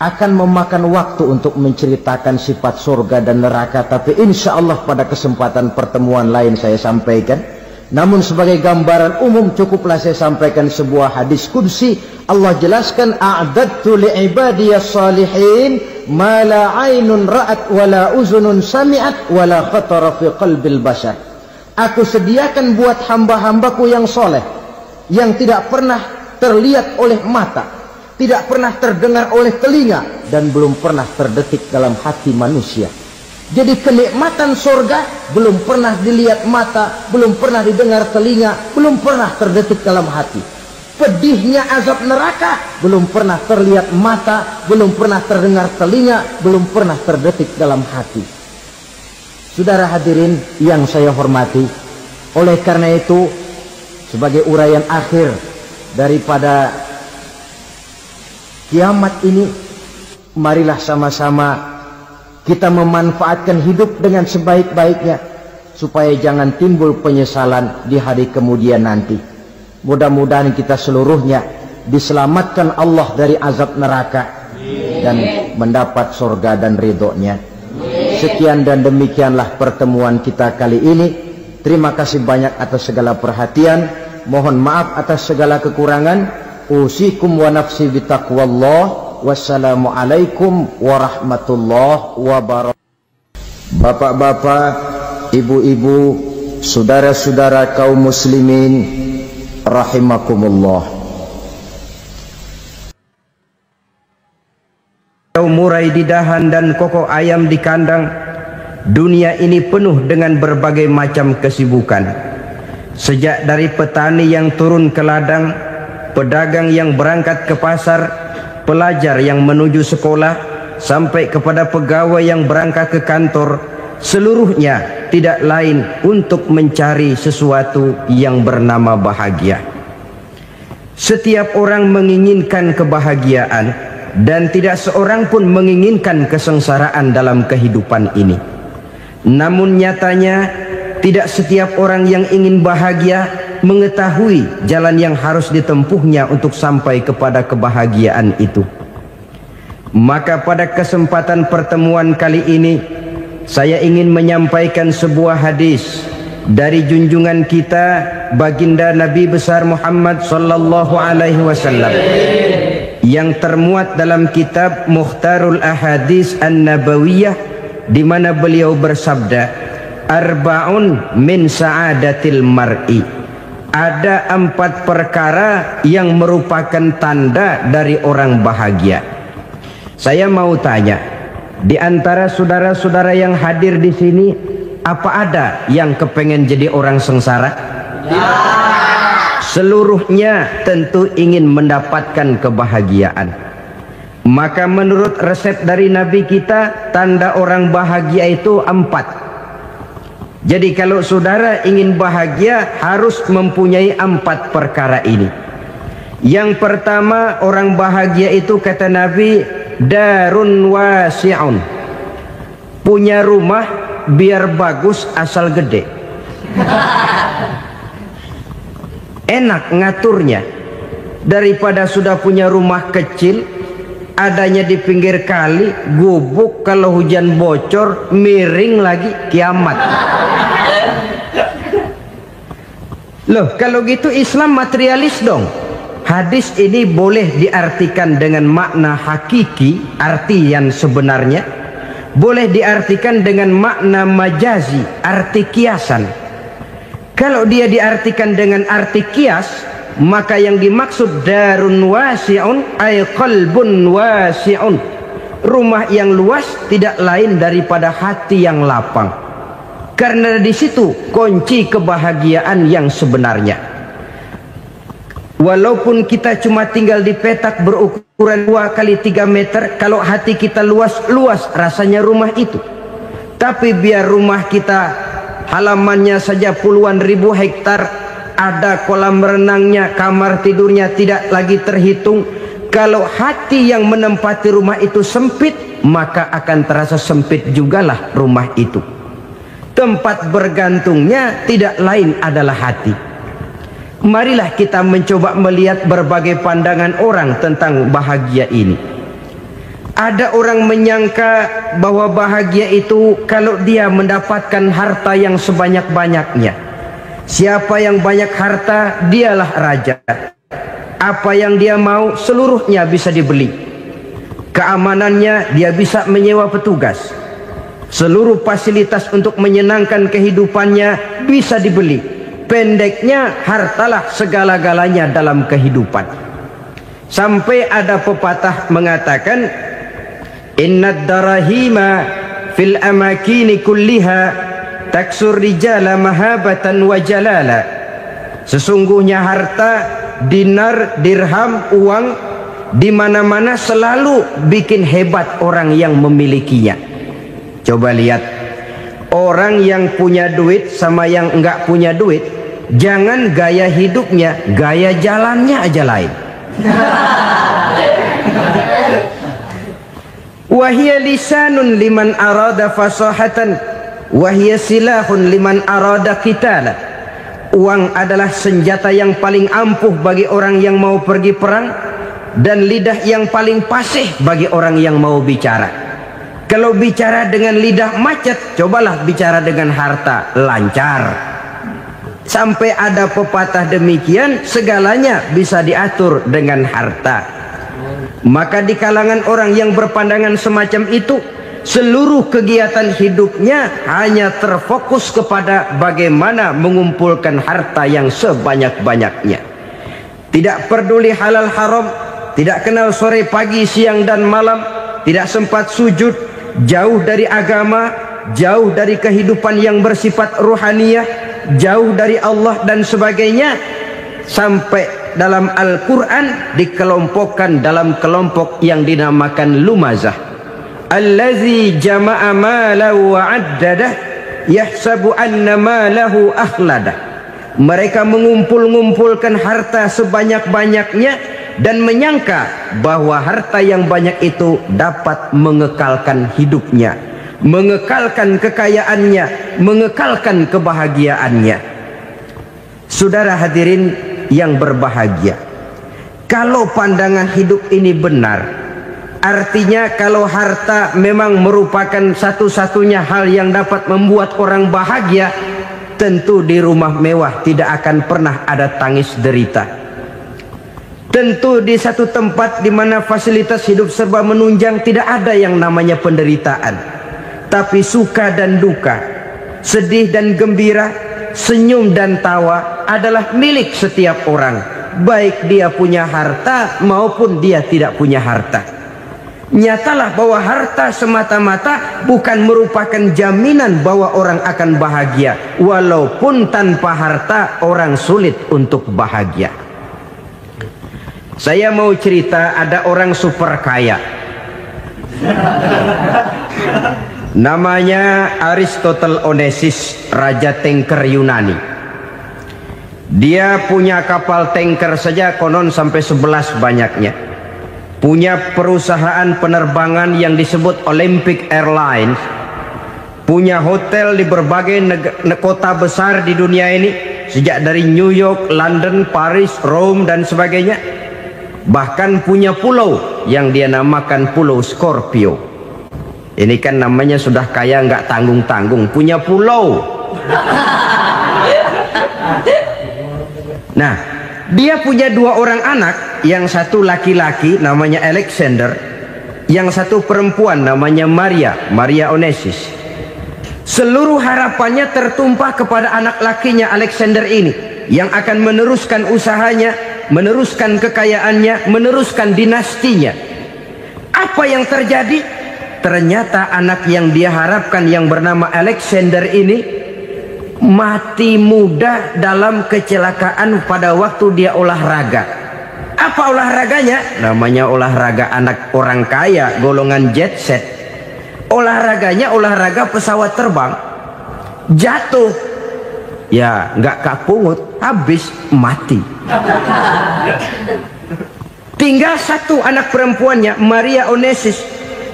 Akan memakan waktu untuk menceritakan sifat surga dan neraka, tapi insya Allah pada kesempatan pertemuan lain saya sampaikan. Namun sebagai gambaran umum cukuplah saya sampaikan sebuah hadis qudsi. Allah jelaskan, a'dadtu li'ibadiyas salihin ma la aynun ra'at wa la uzunun sami'at wa la khatara fi qalbil bashar. Aku sediakan buat hamba-hambaku yang soleh, yang tidak pernah terlihat oleh mata, tidak pernah terdengar oleh telinga, dan belum pernah terdetik dalam hati manusia. Jadi kenikmatan surga belum pernah dilihat mata, belum pernah didengar telinga, belum pernah terdetik dalam hati. Pedihnya azab neraka belum pernah terlihat mata, belum pernah terdengar telinga, belum pernah terdetik dalam hati. Saudara hadirin yang saya hormati, oleh karena itu sebagai uraian akhir daripada kiamat ini, marilah sama-sama kita memanfaatkan hidup dengan sebaik-baiknya, supaya jangan timbul penyesalan di hari kemudian nanti. Mudah-mudahan kita seluruhnya diselamatkan Allah dari azab neraka dan mendapat surga dan ridhonya. Sekian dan demikianlah pertemuan kita kali ini. Terima kasih banyak atas segala perhatian. Mohon maaf atas segala kekurangan. Usikum wa nafsi bitaqwallah. Wassalamualaikum warahmatullahi wabarakatuh. Bapak-bapak, ibu-ibu, saudara-saudara kaum muslimin rahimakumullah. Murai di dahan dan koko ayam di kandang. Dunia ini penuh dengan berbagai macam kesibukan. Sejak dari petani yang turun ke ladang, pedagang yang berangkat ke pasar, pelajar yang menuju sekolah, sampai kepada pegawai yang berangkat ke kantor, seluruhnya tidak lain untuk mencari sesuatu yang bernama bahagia. Setiap orang menginginkan kebahagiaan, dan tidak seorang pun menginginkan kesengsaraan dalam kehidupan ini. Namun nyatanya tidak setiap orang yang ingin bahagia mengetahui jalan yang harus ditempuhnya untuk sampai kepada kebahagiaan itu. Maka pada kesempatan pertemuan kali ini, saya ingin menyampaikan sebuah hadis dari junjungan kita baginda Nabi besar Muhammad sallallahu alaihi wasallam yang termuat dalam kitab Mukhtarul Ahadits An-Nabawiyah, di mana beliau bersabda, arba'un min sa'adatil mar'i. Ada 4 perkara yang merupakan tanda dari orang bahagia. Saya mau tanya, di antara saudara-saudara yang hadir di sini, apa ada yang kepengen jadi orang sengsara? Ya. Seluruhnya tentu ingin mendapatkan kebahagiaan. Maka menurut resep dari Nabi kita, tanda orang bahagia itu 4. Jadi kalau saudara ingin bahagia, harus mempunyai 4 perkara ini. Yang pertama, orang bahagia itu kata Nabi, darun wasi'un. Punya rumah biar bagus asal gede. Enak ngaturnya. Daripada sudah punya rumah kecil, adanya di pinggir kali, gubuk, kalau hujan bocor, miring lagi, kiamat. Loh, kalau gitu Islam materialis dong. Hadis ini boleh diartikan dengan makna hakiki, arti yang sebenarnya. Boleh diartikan dengan makna majazi, arti kiasan. Kalau dia diartikan dengan arti kias, maka yang dimaksud darun wasi'un ay qalbun wasi'un. Rumah yang luas tidak lain daripada hati yang lapang. Karena di situ kunci kebahagiaan yang sebenarnya. Walaupun kita cuma tinggal di petak berukuran 2 kali 3 meter, kalau hati kita luas rasanya rumah itu. Tapi biar rumah kita halamannya saja puluhan ribu hektar, ada kolam renangnya, kamar tidurnya tidak lagi terhitung. Kalau hati yang menempati rumah itu sempit, maka akan terasa sempit jugalah rumah itu. Tempat bergantungnya tidak lain adalah hati. Marilah kita mencoba melihat berbagai pandangan orang tentang bahagia ini. Ada orang menyangka bahwa bahagia itu kalau dia mendapatkan harta yang sebanyak-banyaknya. Siapa yang banyak harta, dialah raja. Apa yang dia mau, seluruhnya bisa dibeli. Keamanannya, dia bisa menyewa petugas. Seluruh fasilitas untuk menyenangkan kehidupannya bisa dibeli. Pendeknya, hartalah segala-galanya dalam kehidupan. Sampai ada pepatah mengatakan, innad darahima fil amakini kulliha taksur rijala mahabatan wa jalala. Sesungguhnya harta, dinar, dirham, uang di mana-mana selalu bikin hebat orang yang memilikinya. Coba lihat, orang yang punya duit sama yang enggak punya duit, jangan gaya hidupnya, gaya jalannya aja lain. Wahia lisanun liman arada fasahatan, wahia silahun liman arada qitala. Uang adalah senjata yang paling ampuh bagi orang yang mau pergi perang, dan lidah yang paling fasih bagi orang yang mau bicara. Kalau bicara dengan lidah macet, cobalah bicara dengan harta, lancar. Sampai ada pepatah demikian, segalanya bisa diatur dengan harta. Maka di kalangan orang yang berpandangan semacam itu, seluruh kegiatan hidupnya hanya terfokus kepada bagaimana mengumpulkan harta yang sebanyak-banyaknya. Tidak peduli halal haram, tidak kenal sore pagi siang dan malam, tidak sempat sujud, jauh dari agama, jauh dari kehidupan yang bersifat ruhaniyah, jauh dari Allah dan sebagainya. Sampai dalam Al-Quran dikelompokkan dalam kelompok yang dinamakan lumazah. Allazi jama'a malahu wa addadah yahsabu anna malahu akhladah. Mereka mengumpul-ngumpulkan harta sebanyak-banyaknya dan menyangka bahwa harta yang banyak itu dapat mengekalkan hidupnya, mengekalkan kekayaannya, mengekalkan kebahagiaannya. Saudara hadirin yang berbahagia, kalau pandangan hidup ini benar, artinya kalau harta memang merupakan satu-satunya hal yang dapat membuat orang bahagia, tentu di rumah mewah tidak akan pernah ada tangis derita. Tentu di satu tempat di mana fasilitas hidup serba menunjang tidak ada yang namanya penderitaan. Tapi suka dan duka, sedih dan gembira, senyum dan tawa adalah milik setiap orang, baik dia punya harta maupun dia tidak punya harta. Nyatalah bahwa harta semata-mata bukan merupakan jaminan bahwa orang akan bahagia, walaupun tanpa harta orang sulit untuk bahagia. Saya mau cerita, ada orang super kaya, namanya Aristotle Onesimus, raja tanker Yunani. Dia punya kapal tanker saja konon sampai 11 banyaknya. Punya perusahaan penerbangan yang disebut Olympic Airlines. Punya hotel di berbagai kota besar di dunia ini, sejak dari New York, London, Paris, Rome dan sebagainya. Bahkan punya pulau yang dia namakan Pulau Scorpio. Ini kan namanya sudah kaya nggak tanggung-tanggung, punya pulau. Nah, dia punya 2 orang anak, yang satu laki-laki namanya Alexander, yang satu perempuan namanya Maria Onesius. Seluruh harapannya tertumpah kepada anak lakinya Alexander ini, yang akan meneruskan usahanya, meneruskan kekayaannya, meneruskan dinastinya. Apa yang terjadi? Ternyata anak yang dia harapkan yang bernama Alexander ini mati muda dalam kecelakaan pada waktu dia olahraga. Apa olahraganya? Namanya olahraga anak orang kaya, golongan jet set. Olahraganya olahraga pesawat terbang. Jatuh, ya nggak kapungut, habis mati. Tinggal satu anak perempuannya, Maria Onesius.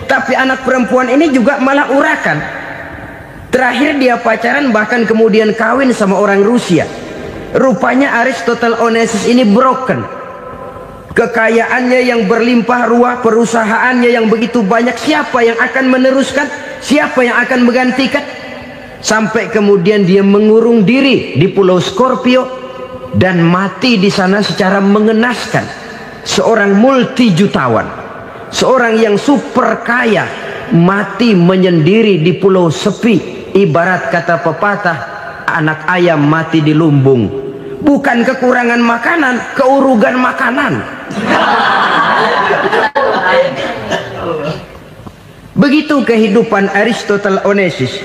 Tapi anak perempuan ini juga malah urakan. Terakhir dia pacaran, bahkan kemudian kawin sama orang Rusia. Rupanya Aristotle Onesius ini broken. Kekayaannya yang berlimpah ruah, perusahaannya yang begitu banyak, siapa yang akan meneruskan? Siapa yang akan menggantikan? Sampai kemudian dia mengurung diri di Pulau Scorpio dan mati di sana secara mengenaskan. Seorang multijutawan, seorang yang super kaya, mati menyendiri di pulau sepi. Ibarat kata pepatah, anak ayam mati di lumbung. Bukan kekurangan makanan, keurugan makanan. Begitu kehidupan Aristotle Onesius.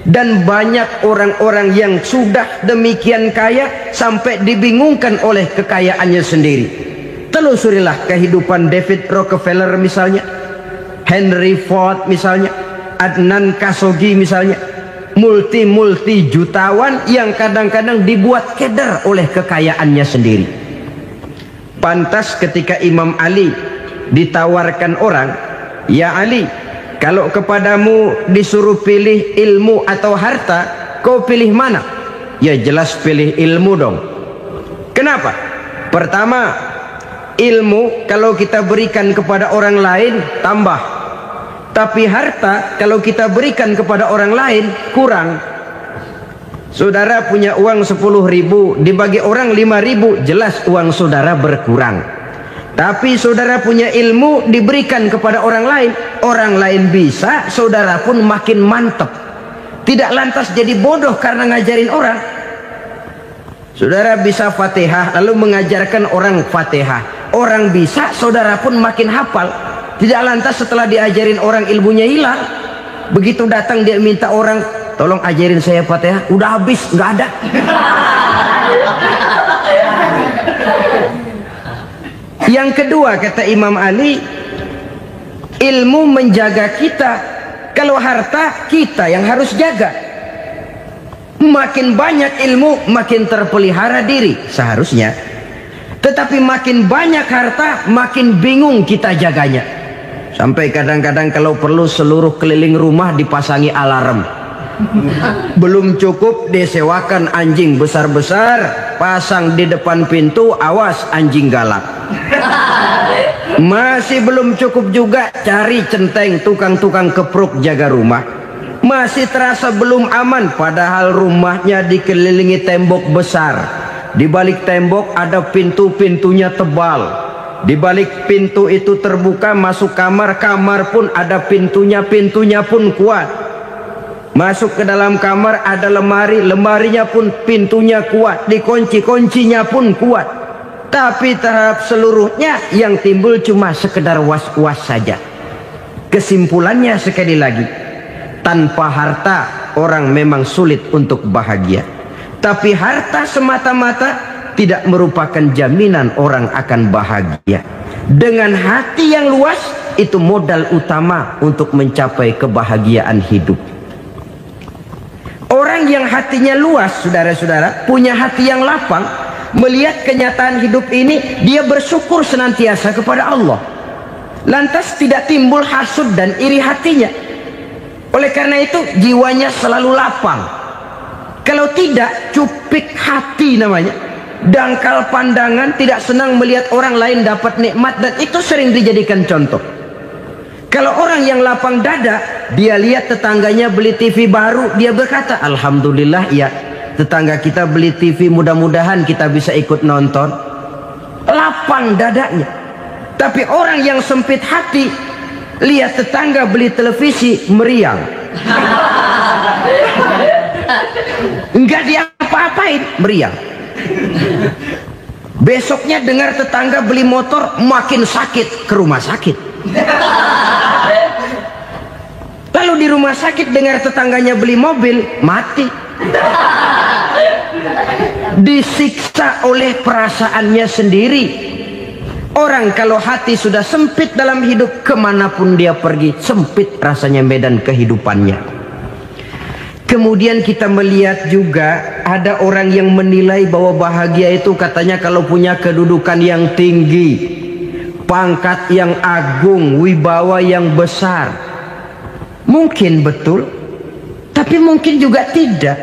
Dan banyak orang-orang yang sudah demikian kaya sampai dibingungkan oleh kekayaannya sendiri. Telusurilah kehidupan David Rockefeller misalnya, Henry Ford misalnya, Adnan Khashoggi misalnya. Multi jutawan yang kadang-kadang dibuat keder oleh kekayaannya sendiri. Pantas ketika Imam Ali ditawarkan orang, "Ya Ali, kalau kepadamu disuruh pilih ilmu atau harta, kau pilih mana?" Ya jelas pilih ilmu dong. Kenapa? Pertama, ilmu kalau kita berikan kepada orang lain tambah. Tapi harta kalau kita berikan kepada orang lain kurang. Saudara punya uang 10.000, dibagi orang 5.000, jelas uang saudara berkurang. Tapi saudara punya ilmu, diberikan kepada orang lain bisa, saudara pun makin mantep. Tidak lantas jadi bodoh karena ngajarin orang. Saudara bisa Fatihah lalu mengajarkan orang Fatihah, orang bisa, saudara pun makin hafal. Tidak lantas setelah diajarin orang ilmunya hilang. Begitu datang dia minta orang, "Tolong ajarin saya Fatihah," udah habis, nggak ada. Yang kedua kata Imam Ali, ilmu menjaga kita. Kalau harta kita yang harus jaga. Makin banyak ilmu makin terpelihara diri seharusnya. Tetapi makin banyak harta makin bingung kita jaganya. Sampai kadang-kadang kalau perlu seluruh keliling rumah dipasangi alarm. Belum cukup disewakan anjing besar-besar, pasang di depan pintu, awas anjing galak. Masih belum cukup juga cari centeng tukang-tukang kepruk jaga rumah. Masih terasa belum aman, padahal rumahnya dikelilingi tembok besar. Di balik tembok ada pintu-pintunya tebal. Di balik pintu itu terbuka masuk kamar, kamar pun ada pintunya, pintunya pun kuat. Masuk ke dalam kamar ada lemari, lemarinya pun pintunya kuat, dikunci, kuncinya pun kuat. Tapi terhadap seluruhnya yang timbul cuma sekedar was-was saja. Kesimpulannya sekali lagi, tanpa harta orang memang sulit untuk bahagia. Tapi harta semata-mata tidak merupakan jaminan orang akan bahagia. Dengan hati yang luas, itu modal utama untuk mencapai kebahagiaan hidup. Orang yang hatinya luas, saudara-saudara, punya hati yang lapang, melihat kenyataan hidup ini, dia bersyukur senantiasa kepada Allah. Lantas tidak timbul hasud dan iri hatinya. Oleh karena itu, jiwanya selalu lapang. Kalau tidak, cupik hati namanya. Dangkal pandangan, tidak senang melihat orang lain dapat nikmat, dan itu sering dijadikan contoh. Kalau orang yang lapang dada, dia lihat tetangganya beli TV baru, dia berkata, "Alhamdulillah ya." tetangga kita beli TV, mudah-mudahan kita bisa ikut nonton, lapang dadanya. Tapi orang yang sempit hati, lihat tetangga beli televisi, meriang. Enggak diapa-apain, meriang. Besoknya dengar tetangga beli motor, makin sakit, ke rumah sakit. Lalu di rumah sakit dengar tetangganya beli mobil, mati. Disiksa oleh perasaannya sendiri. Orang kalau hati sudah sempit dalam hidup, kemanapun dia pergi, sempit rasanya medan kehidupannya. Kemudian kita melihat juga ada orang yang menilai bahwa bahagia itu katanya kalau punya kedudukan yang tinggi, pangkat yang agung, wibawa yang besar. Mungkin betul, tapi mungkin juga tidak.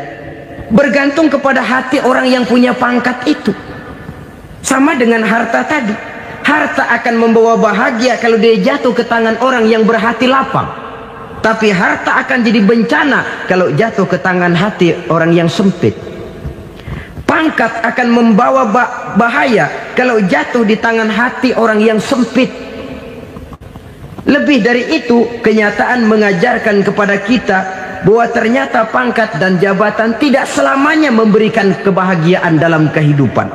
Bergantung kepada hati orang yang punya pangkat itu. Sama dengan harta tadi. Harta akan membawa bahagia kalau dia jatuh ke tangan orang yang berhati lapang. Tapi harta akan jadi bencana kalau jatuh ke tangan hati orang yang sempit. Pangkat akan membawa bahaya kalau jatuh di tangan hati orang yang sempit. Lebih dari itu, kenyataan mengajarkan kepada kita bahwa ternyata pangkat dan jabatan tidak selamanya memberikan kebahagiaan dalam kehidupan.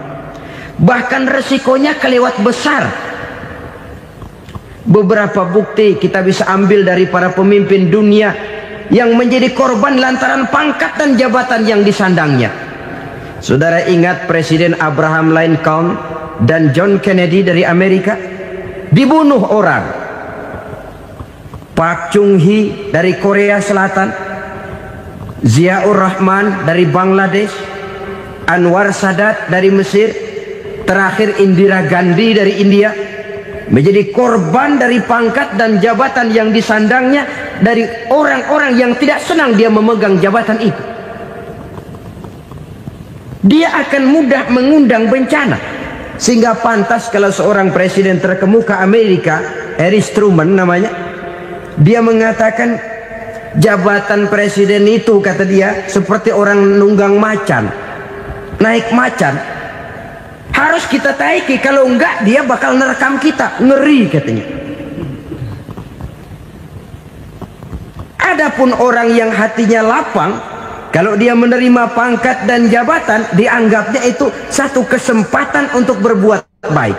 Bahkan resikonya kelewat besar. Beberapa bukti kita bisa ambil dari para pemimpin dunia yang menjadi korban lantaran pangkat dan jabatan yang disandangnya. Saudara ingat Presiden Abraham Lincoln dan John Kennedy dari Amerika? Dibunuh orang. Park Chung-hee dari Korea Selatan, Ziaur Rahman dari Bangladesh, Anwar Sadat dari Mesir, terakhir Indira Gandhi dari India, menjadi korban dari pangkat dan jabatan yang disandangnya dari orang-orang yang tidak senang dia memegang jabatan itu. Dia akan mudah mengundang bencana. Sehingga pantas kalau seorang presiden terkemuka Amerika, Harry Truman namanya, dia mengatakan jabatan presiden itu, kata dia, seperti orang nunggang macan, naik macan. Harus kita taiki, kalau enggak dia bakal nerekam kita, ngeri katanya. Adapun orang yang hatinya lapang, kalau dia menerima pangkat dan jabatan, dianggapnya itu satu kesempatan untuk berbuat baik.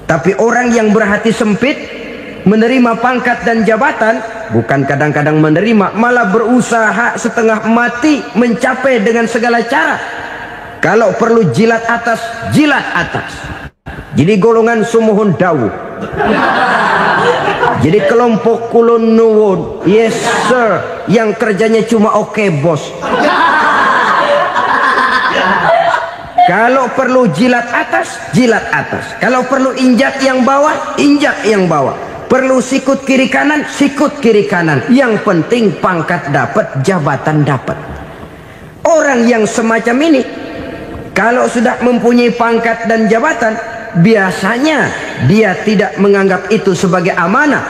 Tapi orang yang berhati sempit, menerima pangkat dan jabatan, bukan kadang-kadang menerima, malah berusaha setengah mati mencapai dengan segala cara. Kalau perlu jilat atas, jilat atas. Jadi golongan sumuhun dawu. Jadi kelompok kulon nuwun, yes sir, yang kerjanya cuma oke bos. Kalau perlu jilat atas, jilat atas. Kalau perlu injak yang bawah, injak yang bawah. Perlu sikut kiri kanan, sikut kiri kanan. Yang penting pangkat dapat, jabatan dapat. Orang yang semacam ini, kalau sudah mempunyai pangkat dan jabatan, biasanya dia tidak menganggap itu sebagai amanah,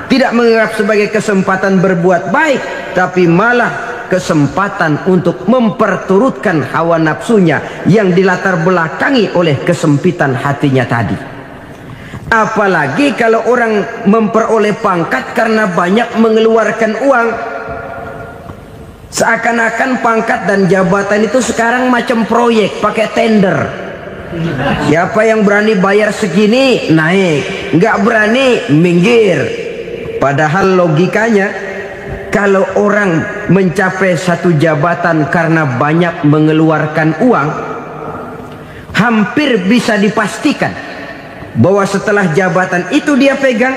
tidak menganggap sebagai kesempatan berbuat baik, tapi malah kesempatan untuk memperturutkan hawa nafsunya yang dilatar belakangi oleh kesempitan hatinya tadi. Apalagi kalau orang memperoleh pangkat karena banyak mengeluarkan uang. Seakan-akan pangkat dan jabatan itu sekarang macam proyek, pakai tender. Siapa yang berani bayar segini, naik. Nggak berani, minggir. Padahal logikanya, kalau orang mencapai satu jabatan karena banyak mengeluarkan uang, hampir bisa dipastikan bahwa setelah jabatan itu dia pegang,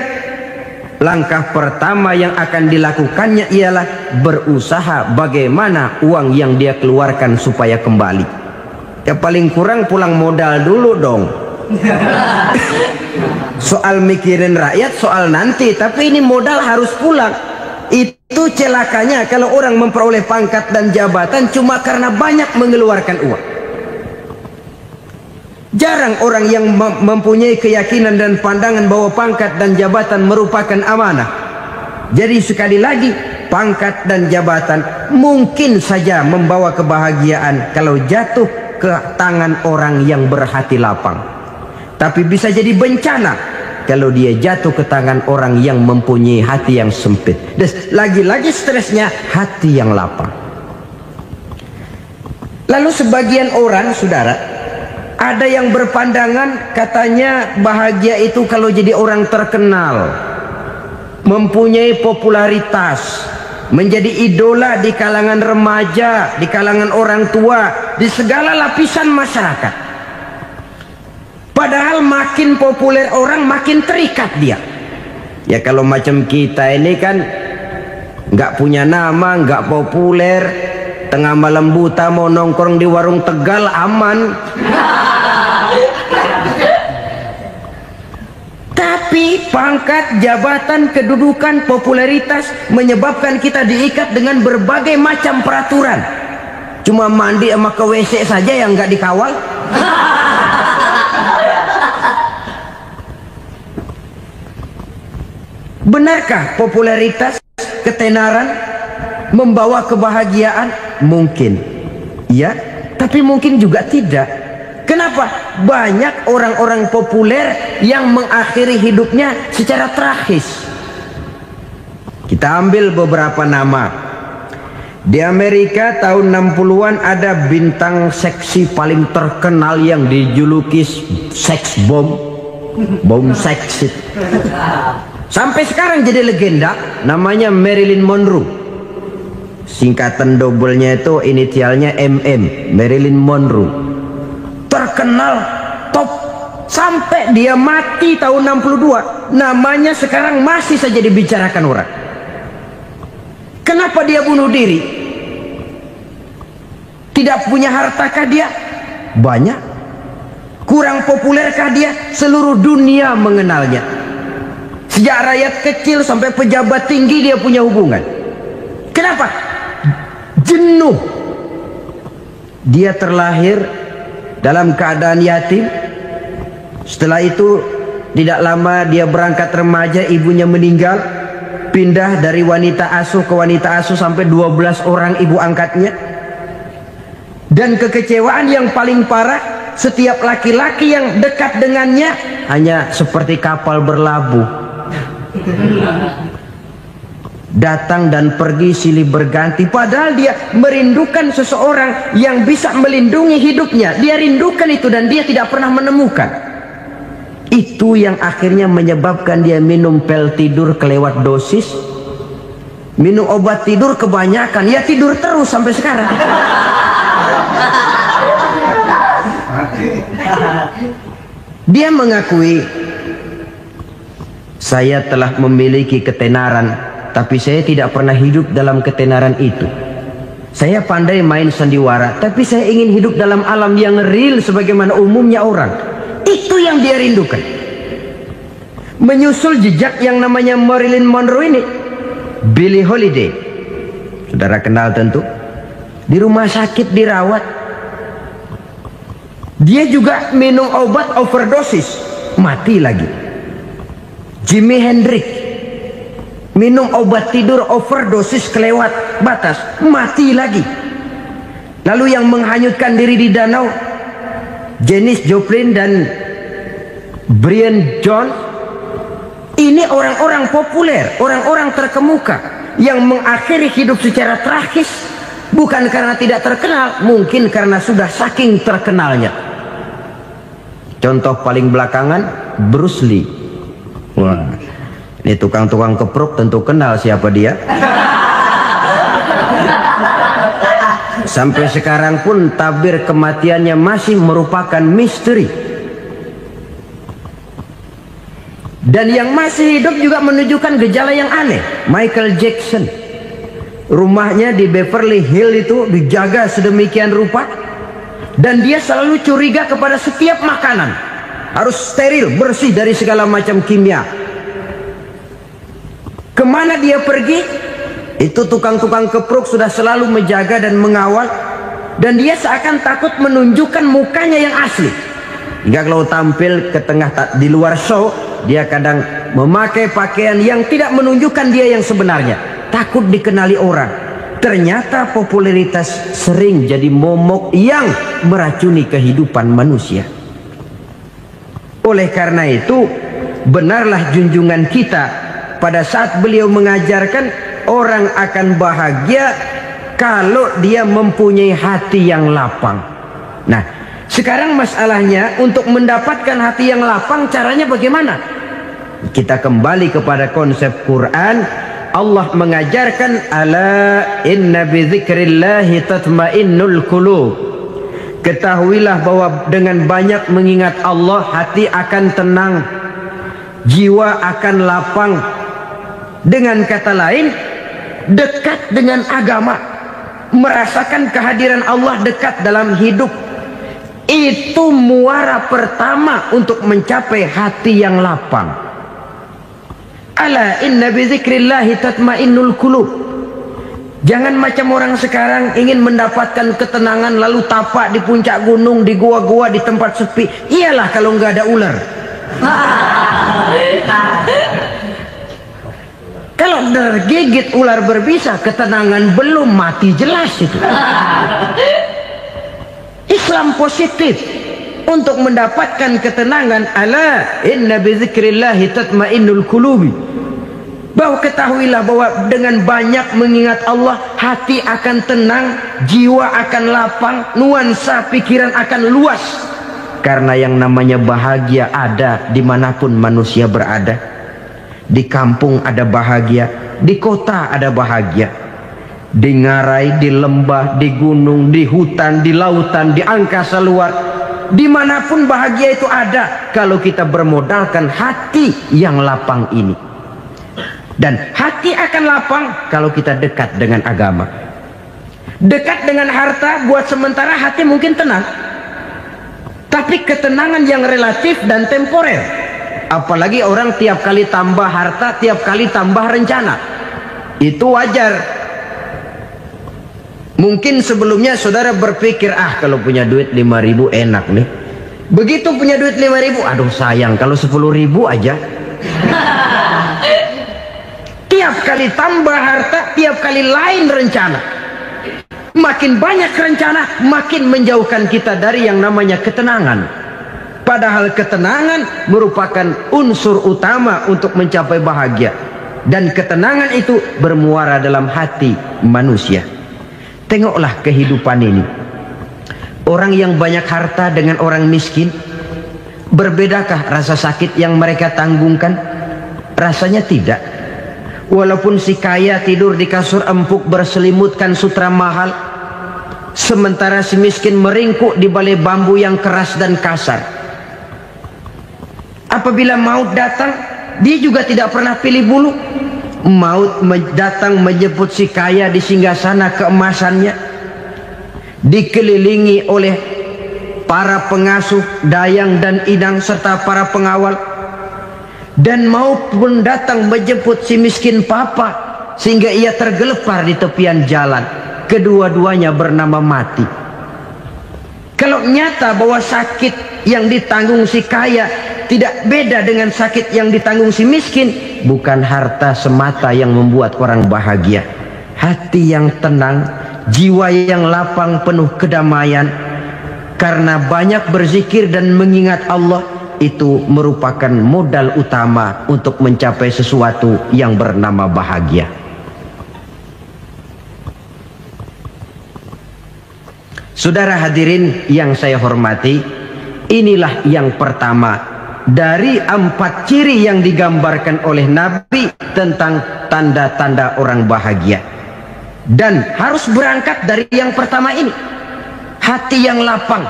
langkah pertama yang akan dilakukannya ialah berusaha bagaimana uang yang dia keluarkan supaya kembali. Ya paling kurang pulang modal dulu dong. Soal mikirin rakyat soal nanti, tapi ini modal harus pulang. Itu celakanya kalau orang memperoleh pangkat dan jabatan cuma karena banyak mengeluarkan uang. Jarang orang yang mempunyai keyakinan dan pandangan bahwa pangkat dan jabatan merupakan amanah. Jadi sekali lagi, pangkat dan jabatan mungkin saja membawa kebahagiaan kalau jatuh ke tangan orang yang berhati lapang. Tapi bisa jadi bencana kalau dia jatuh ke tangan orang yang mempunyai hati yang sempit. Dan lagi-lagi stresnya hati yang lapang. Lalu sebagian orang, saudara, ada yang berpandangan katanya bahagia itu kalau jadi orang terkenal, mempunyai popularitas, menjadi idola di kalangan remaja, di kalangan orang tua, di segala lapisan masyarakat. Padahal makin populer orang makin terikat dia. Ya kalau macam kita ini kan nggak punya nama, nggak populer, tengah malam buta mau nongkrong di warung Tegal aman. Tapi pangkat, jabatan, kedudukan, popularitas menyebabkan kita diikat dengan berbagai macam peraturan. Cuma mandi sama ke WC saja yang nggak dikawal. Benarkah popularitas, ketenaran membawa kebahagiaan? Mungkin. Ya, tapi mungkin juga tidak. Kenapa? Banyak orang-orang populer yang mengakhiri hidupnya secara tragis. Kita ambil beberapa nama. Di Amerika tahun 60-an ada bintang seksi paling terkenal yang dijuluki sex bomb. Bom seks. Sampai sekarang jadi legenda, namanya Marilyn Monroe. Singkatan doublenya itu inisialnya MM, Marilyn Monroe. Terkenal top sampai dia mati tahun 62, namanya sekarang masih saja dibicarakan orang. Kenapa dia bunuh diri? Tidak punya hartakah dia? Banyak. Kurang populerkah dia? Seluruh dunia mengenalnya. Sejak rakyat kecil sampai pejabat tinggi dia punya hubungan. Kenapa? Jenuh. Dia terlahir dalam keadaan yatim. Setelah itu tidak lama dia berangkat remaja, ibunya meninggal. Pindah dari wanita asuh ke wanita asuh sampai 12 orang ibu angkatnya. Dan kekecewaan yang paling parah, setiap laki-laki yang dekat dengannya hanya seperti kapal berlabuh. Datang dan pergi silih berganti. Padahal dia merindukan seseorang yang bisa melindungi hidupnya. Dia rindukan itu dan dia tidak pernah menemukan. Itu yang akhirnya menyebabkan dia minum pil tidur kelewat dosis, minum obat tidur kebanyakan. Ya tidur terus sampai sekarang. Dia mengakui, saya telah memiliki ketenaran, tapi saya tidak pernah hidup dalam ketenaran itu. Saya pandai main sandiwara, tapi saya ingin hidup dalam alam yang real sebagaimana umumnya orang. Itu yang dia rindukan. Menyusul jejak yang namanya Marilyn Monroe ini, Billie Holiday, saudara kenal tentu, di rumah sakit dirawat. Dia juga minum obat overdosis, mati lagi. Jimi Hendrix minum obat tidur overdosis kelewat batas, mati lagi. Lalu yang menghanyutkan diri di danau, Janis Joplin dan Brian Jones. Ini orang-orang populer, orang-orang terkemuka yang mengakhiri hidup secara tragis, bukan karena tidak terkenal, mungkin karena sudah saking terkenalnya. Contoh paling belakangan, Bruce Lee. Wah, ini tukang-tukang keprok tentu kenal siapa dia. Sampai sekarang pun tabir kematiannya masih merupakan misteri. Dan yang masih hidup juga menunjukkan gejala yang aneh. Michael Jackson, rumahnya di Beverly Hills itu dijaga sedemikian rupa, dan dia selalu curiga kepada setiap makanan. Harus steril, bersih dari segala macam kimia. Kemana dia pergi, itu tukang-tukang keprok sudah selalu menjaga dan mengawal. Dan dia seakan takut menunjukkan mukanya yang asli. Hingga kalau tampil ke tengah di luar show, dia kadang memakai pakaian yang tidak menunjukkan dia yang sebenarnya. takut dikenali orang. Ternyata popularitas sering jadi momok yang meracuni kehidupan manusia. Oleh karena itu, benarlah junjungan kita pada saat beliau mengajarkan orang akan bahagia kalau dia mempunyai hati yang lapang. Nah, sekarang masalahnya untuk mendapatkan hati yang lapang caranya bagaimana? Kita kembali kepada konsep Quran. Allah mengajarkan, ala inna bi dzikrillahi tatmainnul qulub. Ketahuilah bahwa dengan banyak mengingat Allah, hati akan tenang, jiwa akan lapang. Dengan kata lain, dekat dengan agama, merasakan kehadiran Allah dekat dalam hidup. Itu muara pertama untuk mencapai hati yang lapang. Ala inna bi dzikrillahi tatmainnul qulub. Jangan macam orang sekarang ingin mendapatkan ketenangan lalu tapak di puncak gunung, di gua-gua, di tempat sepi. Iyalah kalau nggak ada ular. Kalau tergigit ular berbisa, ketenangan belum, mati jelas itu. Islam positif untuk mendapatkan ketenangan. Ala inna bi dzikrillahi tatmainnul qulubi. Bahwa ketahuilah bahwa dengan banyak mengingat Allah, hati akan tenang, jiwa akan lapang, nuansa pikiran akan luas. Karena yang namanya bahagia ada dimanapun manusia berada. Di kampung ada bahagia, di kota ada bahagia, di ngarai, di lembah, di gunung, di hutan, di lautan, di angkasa luar, dimanapun bahagia itu ada kalau kita bermodalkan hati yang lapang ini. Dan hati akan lapang kalau kita dekat dengan agama. Dekat dengan harta buat sementara hati mungkin tenang, tapi ketenangan yang relatif dan temporer. Apalagi orang tiap kali tambah harta, tiap kali tambah rencana. Itu wajar. Mungkin sebelumnya saudara berpikir, kalau punya duit 5.000 enak nih. Begitu punya duit 5.000, aduh sayang kalau 10.000 aja. Tiap kali tambah harta, tiap kali lain rencana. Makin banyak rencana, makin menjauhkan kita dari yang namanya ketenangan. Padahal ketenangan merupakan unsur utama untuk mencapai bahagia. Dan ketenangan itu bermuara dalam hati manusia. Tengoklah kehidupan ini. Orang yang banyak harta dengan orang miskin, berbedakah rasa sakit yang mereka tanggungkan? Rasanya tidak. Walaupun si kaya tidur di kasur empuk berselimutkan sutra mahal, sementara si miskin meringkuk di balai bambu yang keras dan kasar. Apabila maut datang, dia juga tidak pernah pilih bulu. Maut datang menjemput si kaya di singgasana keemasannya, dikelilingi oleh para pengasuh, dayang dan inang serta para pengawal. Dan maupun datang menjemput si miskin papa sehingga ia tergelepar di tepian jalan. Kedua-duanya bernama mati. Kalau nyata bahwa sakit yang ditanggung si kaya tidak beda dengan sakit yang ditanggung si miskin, bukan harta semata yang membuat orang bahagia. Hati yang tenang, jiwa yang lapang penuh kedamaian karena banyak berzikir dan mengingat Allah, itu merupakan modal utama untuk mencapai sesuatu yang bernama bahagia. Saudara hadirin yang saya hormati, inilah yang pertama dari 4 ciri yang digambarkan oleh Nabi tentang tanda-tanda orang bahagia. Dan harus berangkat dari yang pertama ini, hati yang lapang.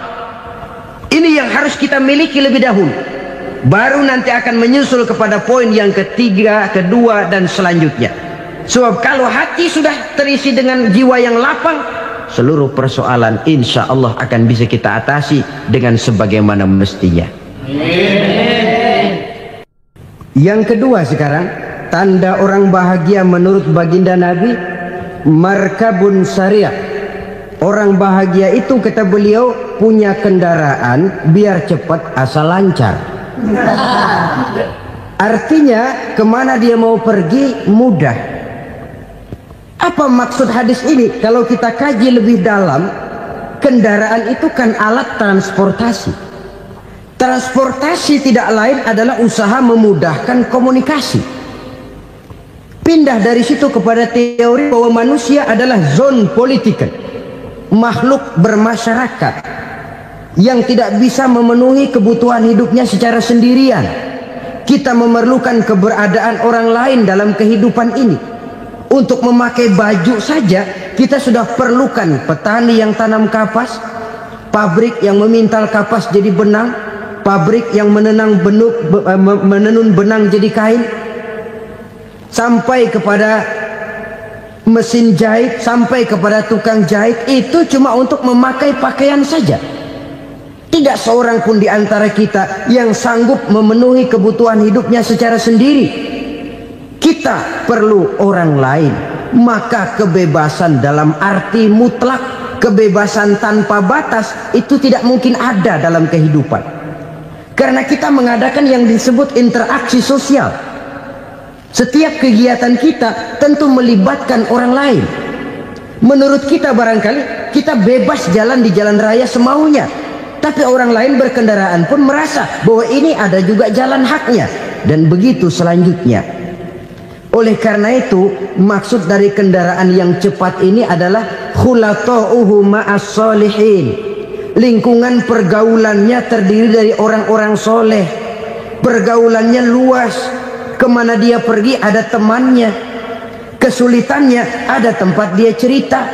Ini yang harus kita miliki lebih dahulu. Baru nanti akan menyusul kepada poin yang ketiga, kedua, dan selanjutnya. Sebab kalau hati sudah terisi dengan jiwa yang lapang, seluruh persoalan insya Allah akan bisa kita atasi dengan sebagaimana mestinya. Yang kedua sekarang, tanda orang bahagia menurut baginda Nabi, markabun syariah. Orang bahagia itu, kata beliau, punya kendaraan biar cepat asal lancar. Artinya kemana dia mau pergi mudah. Apa maksud hadis ini? Kalau kita kaji lebih dalam, kendaraan itu kan alat transportasi. Transportasi tidak lain adalah usaha memudahkan komunikasi. Pindah dari situ kepada teori bahwa manusia adalah zon political, makhluk bermasyarakat yang tidak bisa memenuhi kebutuhan hidupnya secara sendirian. Kita memerlukan keberadaan orang lain dalam kehidupan ini. Untuk memakai baju saja kita sudah perlukan petani yang tanam kapas, pabrik yang memintal kapas jadi benang, pabrik yang menenun benang jadi kain, sampai kepada mesin jahit, sampai kepada tukang jahit. Itu cuma untuk memakai pakaian saja. Tidak seorang pun di antara kita yang sanggup memenuhi kebutuhan hidupnya secara sendiri. Kita perlu orang lain. Maka kebebasan dalam arti mutlak, kebebasan tanpa batas, itu tidak mungkin ada dalam kehidupan. Karena kita mengadakan yang disebut interaksi sosial. Setiap kegiatan kita tentu melibatkan orang lain. Menurut kita barangkali kita bebas jalan di jalan raya semaunya, tapi orang lain berkendaraan pun merasa bahwa ini ada juga jalan haknya, dan begitu selanjutnya. Oleh karena itu, maksud dari kendaraan yang cepat ini adalah khulata'uhu ma'as solihin. Lingkungan pergaulannya terdiri dari orang-orang soleh. Pergaulannya luas. Kemana dia pergi ada temannya. Kesulitannya ada tempat dia cerita.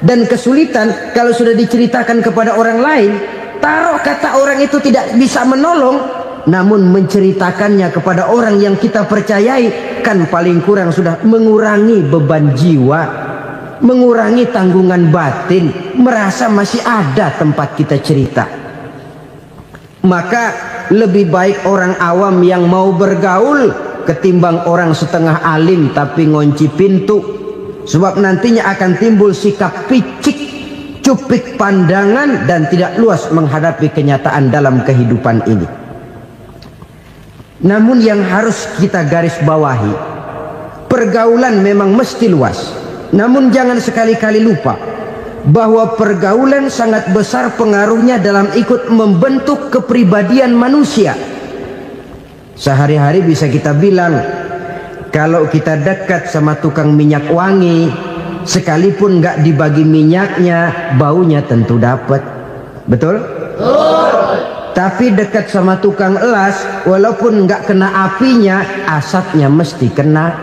Dan kesulitan kalau sudah diceritakan kepada orang lain, taruh kata orang itu tidak bisa menolong, namun menceritakannya kepada orang yang kita percayai, kan paling kurang sudah mengurangi beban jiwa, mengurangi tanggungan batin, merasa masih ada tempat kita cerita. Maka lebih baik orang awam yang mau bergaul ketimbang orang setengah alim tapi ngunci pintu. Sebab nantinya akan timbul sikap picik, cupik pandangan, dan tidak luas menghadapi kenyataan dalam kehidupan ini. Namun yang harus kita garis bawahi, pergaulan memang mesti luas. Namun jangan sekali-kali lupa bahwa pergaulan sangat besar pengaruhnya dalam ikut membentuk kepribadian manusia. Sehari-hari bisa kita bilang, kalau kita dekat sama tukang minyak wangi, sekalipun nggak dibagi minyaknya, baunya tentu dapat. Betul? Tapi dekat sama tukang elas, walaupun nggak kena apinya, asapnya mesti kena.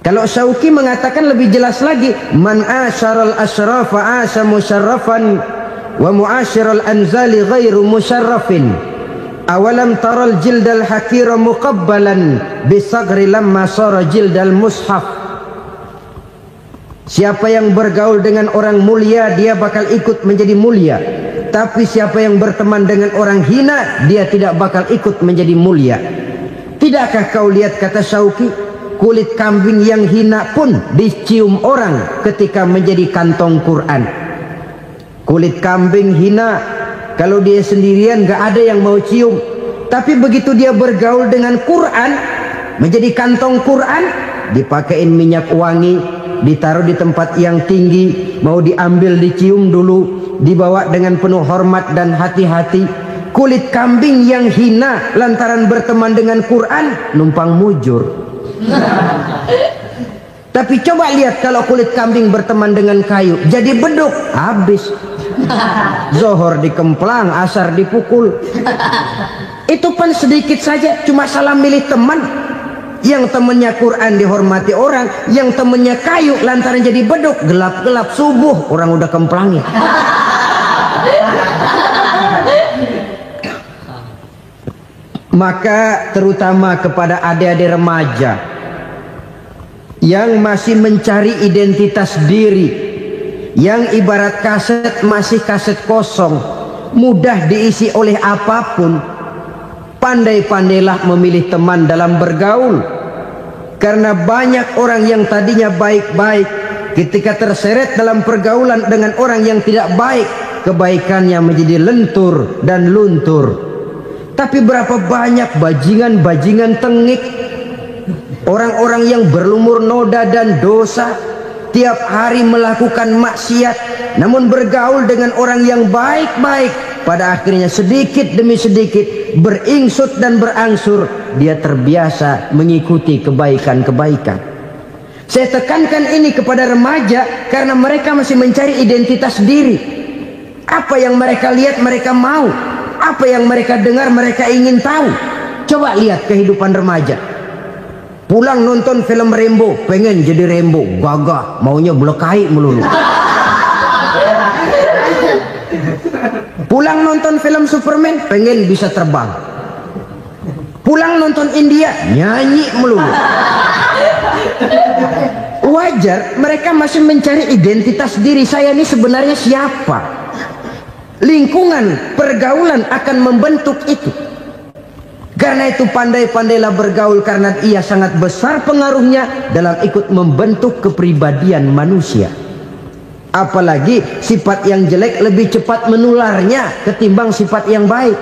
Kalau Syauqi mengatakan lebih jelas lagi, man asyaral asrafa asa musyarrafan wa muasyiral anzali ghairu musyarrafin. Awalam taral jildal hakira muqabbalan bisagri lamma sara jildal mushaf. Siapa yang bergaul dengan orang mulia, dia bakal ikut menjadi mulia. Tapi siapa yang berteman dengan orang hina, dia tidak bakal ikut menjadi mulia. Tidakkah kau lihat, kata Syauqi, kulit kambing yang hina pun dicium orang ketika menjadi kantong Quran. Kulit kambing hina, kalau dia sendirian gak ada yang mau cium. Tapi begitu dia bergaul dengan Quran, menjadi kantong Quran, dipakein minyak wangi, ditaruh di tempat yang tinggi, mau diambil dicium dulu, dibawa dengan penuh hormat dan hati-hati. Kulit kambing yang hina lantaran berteman dengan Quran, numpang mujur. Tapi coba lihat kalau kulit kambing berteman dengan kayu, jadi beduk, habis. Zohor dikemplang, asar dipukul. Itu pun sedikit saja, cuma salah milih teman. Yang temennya Quran dihormati orang, yang temennya kayu lantaran jadi beduk, gelap-gelap subuh orang udah kemplangin. Maka terutama kepada adik-adik remaja yang masih mencari identitas diri, yang ibarat kaset masih kaset kosong, mudah diisi oleh apapun, pandai-pandailah memilih teman dalam bergaul. Karena banyak orang yang tadinya baik-baik, ketika terseret dalam pergaulan dengan orang yang tidak baik, kebaikannya menjadi lentur dan luntur. Tapi berapa banyak bajingan-bajingan tengik Orang-orang yang berlumur noda dan dosa, tiap hari melakukan maksiat, namun bergaul dengan orang yang baik-baik, pada akhirnya sedikit demi sedikit beringsut dan berangsur dia terbiasa mengikuti kebaikan-kebaikan. Saya tekankan ini kepada remaja karena mereka masih mencari identitas diri. Apa yang mereka lihat mereka mau, apa yang mereka dengar mereka ingin tahu. Coba lihat kehidupan remaja. Pulang nonton film Rambo, pengen jadi Rambo, gagah, maunya belekai melulu. Pulang nonton film Superman, pengen bisa terbang. Pulang nonton India, nyanyi melulu. Wajar, mereka masih mencari identitas diri. Saya ini sebenarnya siapa? Lingkungan, pergaulan akan membentuk itu. Karena itu pandai-pandailah bergaul, karena ia sangat besar pengaruhnya dalam ikut membentuk kepribadian manusia. Apalagi sifat yang jelek lebih cepat menularnya ketimbang sifat yang baik.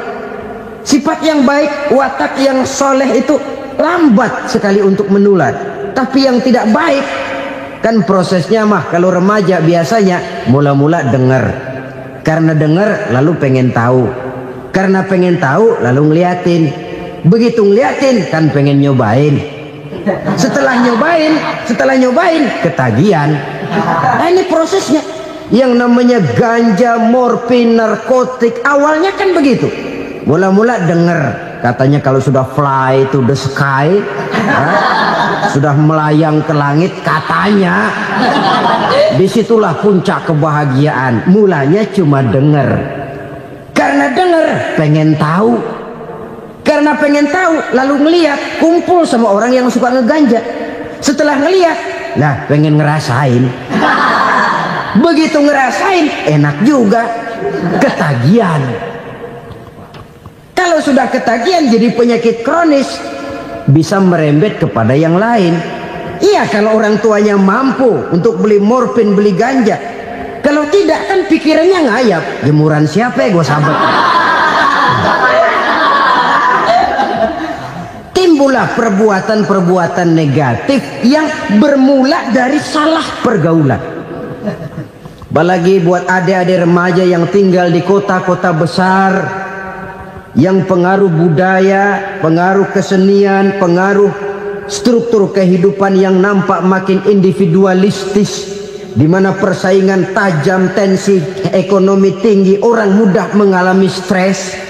Sifat yang baik, watak yang soleh itu lambat sekali untuk menular. Tapi yang tidak baik, kan prosesnya mah kalau remaja biasanya mula-mula dengar. Karena dengar lalu pengen tahu. Karena pengen tahu lalu ngeliatin. Begitu ngeliatin kan pengen nyobain. Setelah nyobain ketagihan. Nah, ini prosesnya. Yang namanya ganja, morfin, narkotik awalnya kan begitu. Mula-mula denger katanya kalau sudah fly to the sky, sudah melayang ke langit katanya, disitulah puncak kebahagiaan. Mulanya cuma denger. Karena denger pengen tahu. Karena pengen tahu lalu ngeliat, kumpul sama orang yang suka ngeganja. Setelah ngeliat, nah pengen ngerasain. Begitu ngerasain enak juga, ketagihan. Kalau sudah ketagihan jadi penyakit kronis, bisa merembet kepada yang lain. Iya, kalau orang tuanya mampu untuk beli morfin, beli ganja. Kalau tidak kan pikirannya ngayap, jemuran siapa ya gue sahabat. Timbullah perbuatan-perbuatan negatif yang bermula dari salah pergaulan. Apalagi buat adik-adik remaja yang tinggal di kota-kota besar, yang pengaruh budaya, pengaruh kesenian, pengaruh struktur kehidupan yang nampak makin individualistis, di mana persaingan tajam, tensi ekonomi tinggi, orang mudah mengalami stres.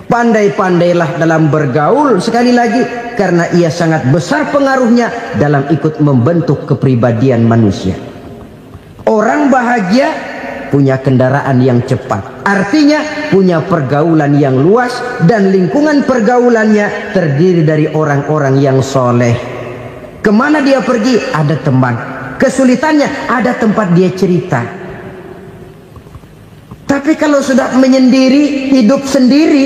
Pandai-pandailah dalam bergaul, sekali lagi, karena ia sangat besar pengaruhnya dalam ikut membentuk kepribadian manusia. Orang bahagia punya kendaraan yang cepat, artinya punya pergaulan yang luas, dan lingkungan pergaulannya terdiri dari orang-orang yang soleh. Kemana dia pergi ada teman, kesulitannya ada tempat dia cerita. Tapi kalau sudah menyendiri, hidup sendiri,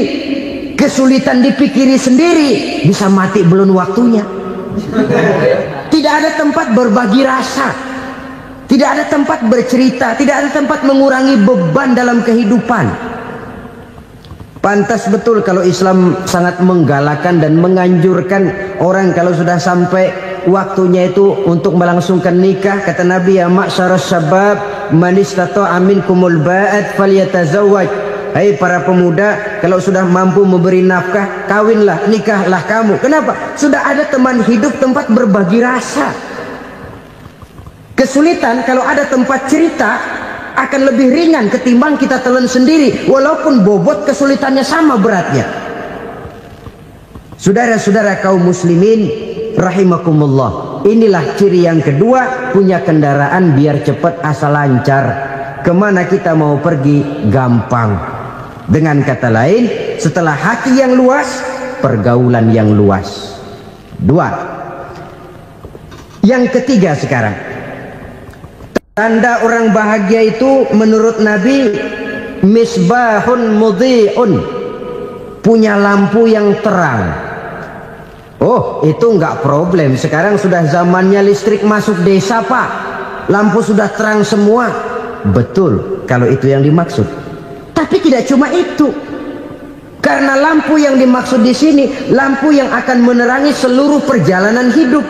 kesulitan dipikiri sendiri, bisa mati belum waktunya. Tidak ada tempat berbagi rasa, tidak ada tempat bercerita, tidak ada tempat mengurangi beban dalam kehidupan. Pantas betul kalau Islam sangat menggalakkan dan menganjurkan orang kalau sudah sampai waktunya itu untuk melangsungkan nikah. Kata Nabi, ya ma'syarus syabab man istata'a minkumul ba'at falyatazawwaj. Hai para pemuda, kalau sudah mampu memberi nafkah, kawinlah, nikahlah kamu. Kenapa? Sudah ada teman hidup, tempat berbagi rasa. Kesulitan kalau ada tempat cerita akan lebih ringan ketimbang kita telan sendiri, walaupun bobot kesulitannya sama beratnya. Saudara-saudara kaum muslimin rahimakumullah, inilah ciri yang kedua, punya kendaraan biar cepat asal lancar. Kemana kita mau pergi gampang. Dengan kata lain, setelah hati yang luas, pergaulan yang luas. Dua. Yang ketiga sekarang, tanda orang bahagia itu menurut Nabi, misbahun mudhi'un, punya lampu yang terang. Oh, itu enggak problem. Sekarang sudah zamannya listrik masuk desa, Pak. Lampu sudah terang semua. Betul, kalau itu yang dimaksud. Tapi tidak cuma itu. Karena lampu yang dimaksud di sini lampu yang akan menerangi seluruh perjalanan hidup.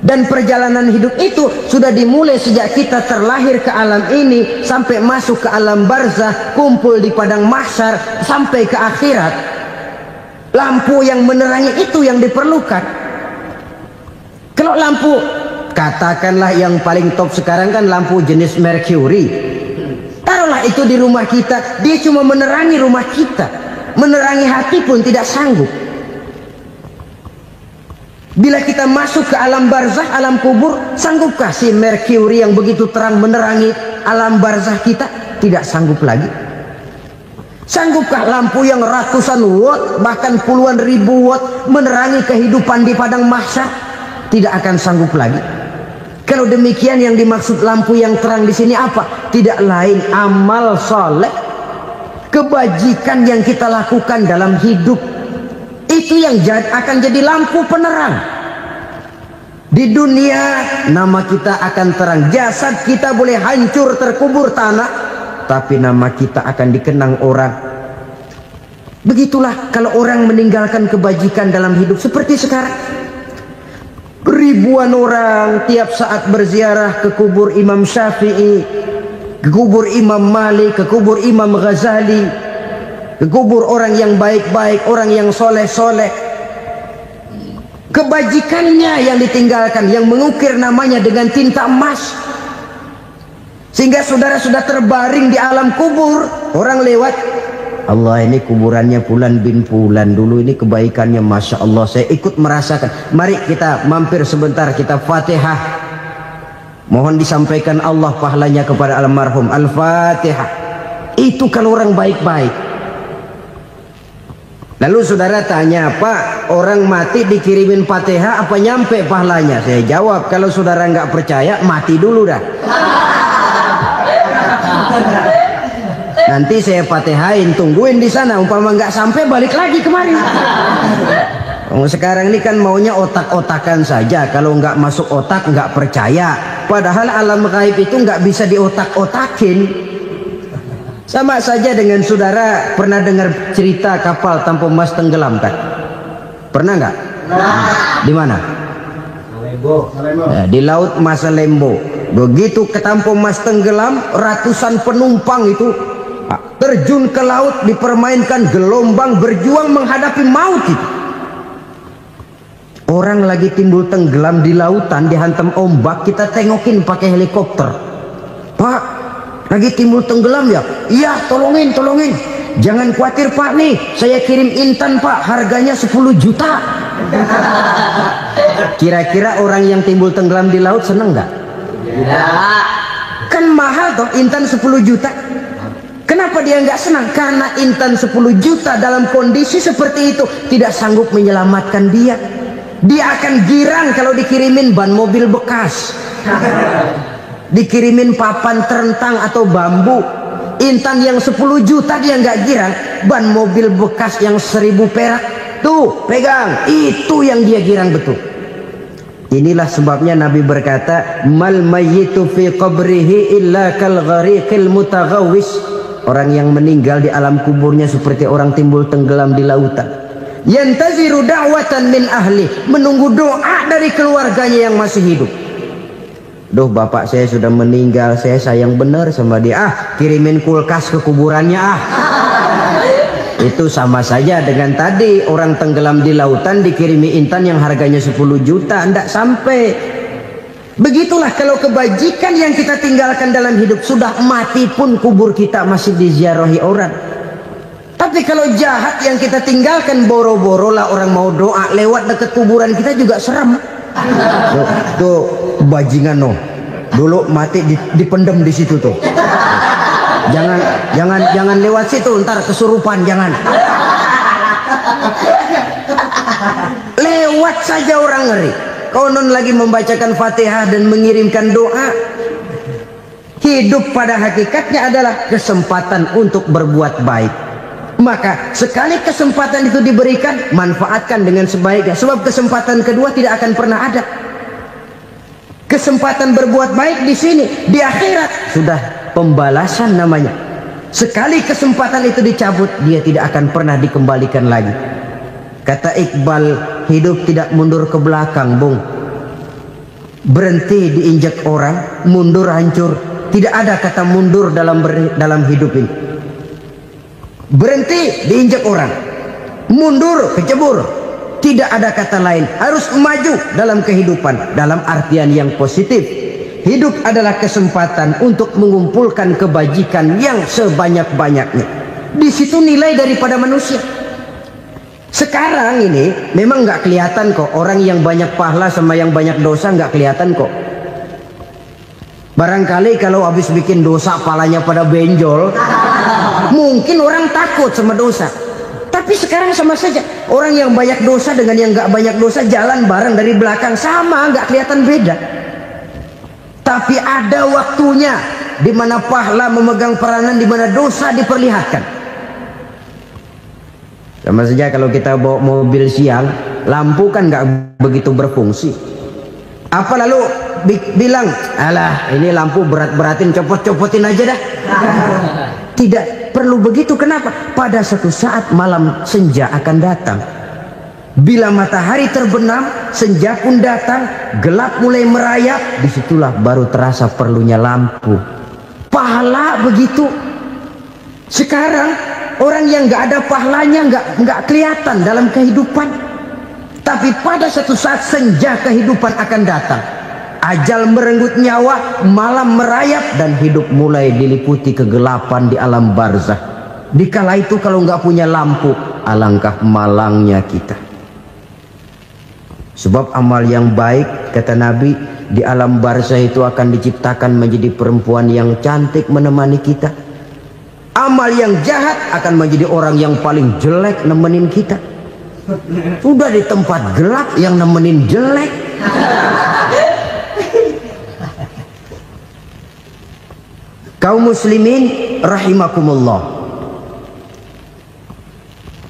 Dan perjalanan hidup itu sudah dimulai sejak kita terlahir ke alam ini sampai masuk ke alam barzah, kumpul di padang mahsyar sampai ke akhirat. Lampu yang menerangi itu yang diperlukan. Kalau lampu, katakanlah yang paling top sekarang kan lampu jenis Mercury. Taruhlah itu di rumah kita, dia cuma menerangi rumah kita, menerangi hati pun tidak sanggup. Bila kita masuk ke alam barzah, alam kubur, sanggupkah si Mercury yang begitu terang menerangi alam barzah kita? Tidak sanggup lagi. Sanggupkah lampu yang ratusan watt, bahkan puluhan ribu watt menerangi kehidupan di padang mahsyar? Tidak akan sanggup lagi. Kalau demikian yang dimaksud lampu yang terang di sini apa? Tidak lain amal soleh, kebajikan yang kita lakukan dalam hidup. Itu yang akan jadi lampu penerang. Di dunia nama kita akan terang. Jasad kita boleh hancur terkubur tanah, tapi nama kita akan dikenang orang. Begitulah kalau orang meninggalkan kebajikan dalam hidup seperti sekarang. Ribuan orang tiap saat berziarah ke kubur Imam Syafi'i, ke kubur Imam Malik, ke kubur Imam Ghazali, ke kubur orang yang baik-baik, orang yang soleh-soleh. Kebajikannya yang ditinggalkan, yang mengukir namanya dengan tinta emas, sehingga saudara sudah terbaring di alam kubur. Orang lewat, Allah, ini kuburannya Fulan bin Fulan, dulu ini kebaikannya Masya Allah, saya ikut merasakan. Mari kita mampir sebentar, kita Fatihah, mohon disampaikan Allah pahalanya kepada almarhum. Al-Fatihah. Itu kalau orang baik-baik. Lalu saudara tanya, Pak, orang mati dikirimin Fatihah apa nyampe pahalanya? Saya jawab, kalau saudara nggak percaya, mati dulu dah. Nanti saya Fatihain, tungguin di sana. Umpama nggak sampai, balik lagi kemari. Sekarang ini kan maunya otak-otakan saja. Kalau nggak masuk otak, nggak percaya. Padahal alam gaib itu nggak bisa diotak-otakin. Sama saja dengan saudara pernah dengar cerita kapal tanpa emas tenggelam kan? Pernah nggak? Di mana? Ya, di laut Masalembo. Begitu ke tanpa emas tenggelam, ratusan penumpang itu terjun ke laut, dipermainkan gelombang, berjuang menghadapi maut itu. Orang lagi timbul tenggelam di lautan, dihantam ombak, kita tengokin pakai helikopter. Pak, lagi timbul tenggelam ya? Iya, tolongin. Jangan khawatir Pak, nih saya kirim intan Pak, harganya 10 juta. Kira-kira orang yang timbul tenggelam di laut seneng nggak? Tidak. Kan mahal toh intan 10 juta. Kenapa dia nggak senang? Karena intan 10 juta dalam kondisi seperti itu tidak sanggup menyelamatkan dia. Dia akan girang kalau dikirimin ban mobil bekas, dikirimin papan terentang atau bambu. Intan yang 10 juta dia nggak girang. Ban mobil bekas yang 1000 perak, tuh pegang, itu yang dia girang betul. Inilah sebabnya Nabi berkata, mal mayyitu fi qabrihi illa kal ghariqil mutaghawwis. Orang yang meninggal di alam kuburnya seperti orang timbul tenggelam di lautan. Yantaziru da'watan min ahli, menunggu doa dari keluarganya yang masih hidup. Duh, bapak saya sudah meninggal, saya sayang benar sama dia. Kirimin kulkas ke kuburannya Itu sama saja dengan tadi orang tenggelam di lautan dikirimi intan yang harganya 10 juta, tidak sampai. Begitulah kalau kebajikan yang kita tinggalkan dalam hidup, sudah mati pun kubur kita masih diziarahi orang. Tapi kalau jahat yang kita tinggalkan, boro-boro lah orang mau doa lewat dekat kuburan kita juga serem. Tuh bajingan no, dulu mati dipendem di situ tuh. Jangan lewat situ, ntar kesurupan, jangan. Lewat saja orang ngeri. Konon lagi membacakan Fatihah dan mengirimkan doa. Hidup pada hakikatnya adalah kesempatan untuk berbuat baik. Maka sekali kesempatan itu diberikan, manfaatkan dengan sebaiknya. Sebab kesempatan kedua tidak akan pernah ada. Kesempatan berbuat baik di sini, di akhirat sudah pembalasan namanya. Sekali kesempatan itu dicabut, dia tidak akan pernah dikembalikan lagi. Kata Iqbal, hidup tidak mundur ke belakang, Bung. Berhenti diinjak orang, mundur hancur. Tidak ada kata mundur dalam hidup ini. Berhenti diinjak orang, mundur kecebur. Tidak ada kata lain. Harus maju dalam kehidupan, dalam artian yang positif. Hidup adalah kesempatan untuk mengumpulkan kebajikan yang sebanyak-banyaknya. Di situ nilai daripada manusia. Sekarang ini memang nggak kelihatan kok, orang yang banyak pahala sama yang banyak dosa nggak kelihatan kok. Barangkali kalau habis bikin dosa palanya pada benjol, mungkin orang takut sama dosa. Tapi sekarang sama saja, orang yang banyak dosa dengan yang nggak banyak dosa jalan bareng dari belakang, sama, nggak kelihatan beda. Tapi ada waktunya di mana pahala memegang peranan, di mana dosa diperlihatkan. Sama saja kalau kita bawa mobil siang, lampu kan nggak begitu berfungsi. Apa lalu bilang, alah ini lampu berat-beratin, copot-copotin aja dah. Tidak perlu begitu. Kenapa? Pada suatu saat malam senja akan datang. Bila matahari terbenam, senja pun datang, gelap mulai merayap, disitulah baru terasa perlunya lampu. Pahala begitu. Sekarang orang yang nggak ada pahalanya nggak kelihatan dalam kehidupan. Tapi pada suatu saat senja kehidupan akan datang. Ajal merenggut nyawa, malam merayap, dan hidup mulai diliputi kegelapan di alam barzah. Dikala itu kalau nggak punya lampu, alangkah malangnya kita. Sebab amal yang baik, kata Nabi, di alam barzah itu akan diciptakan menjadi perempuan yang cantik menemani kita. Amal yang jahat akan menjadi orang yang paling jelek nemenin kita. Sudah di tempat gelap yang nemenin jelek. Kaum muslimin rahimakumullah.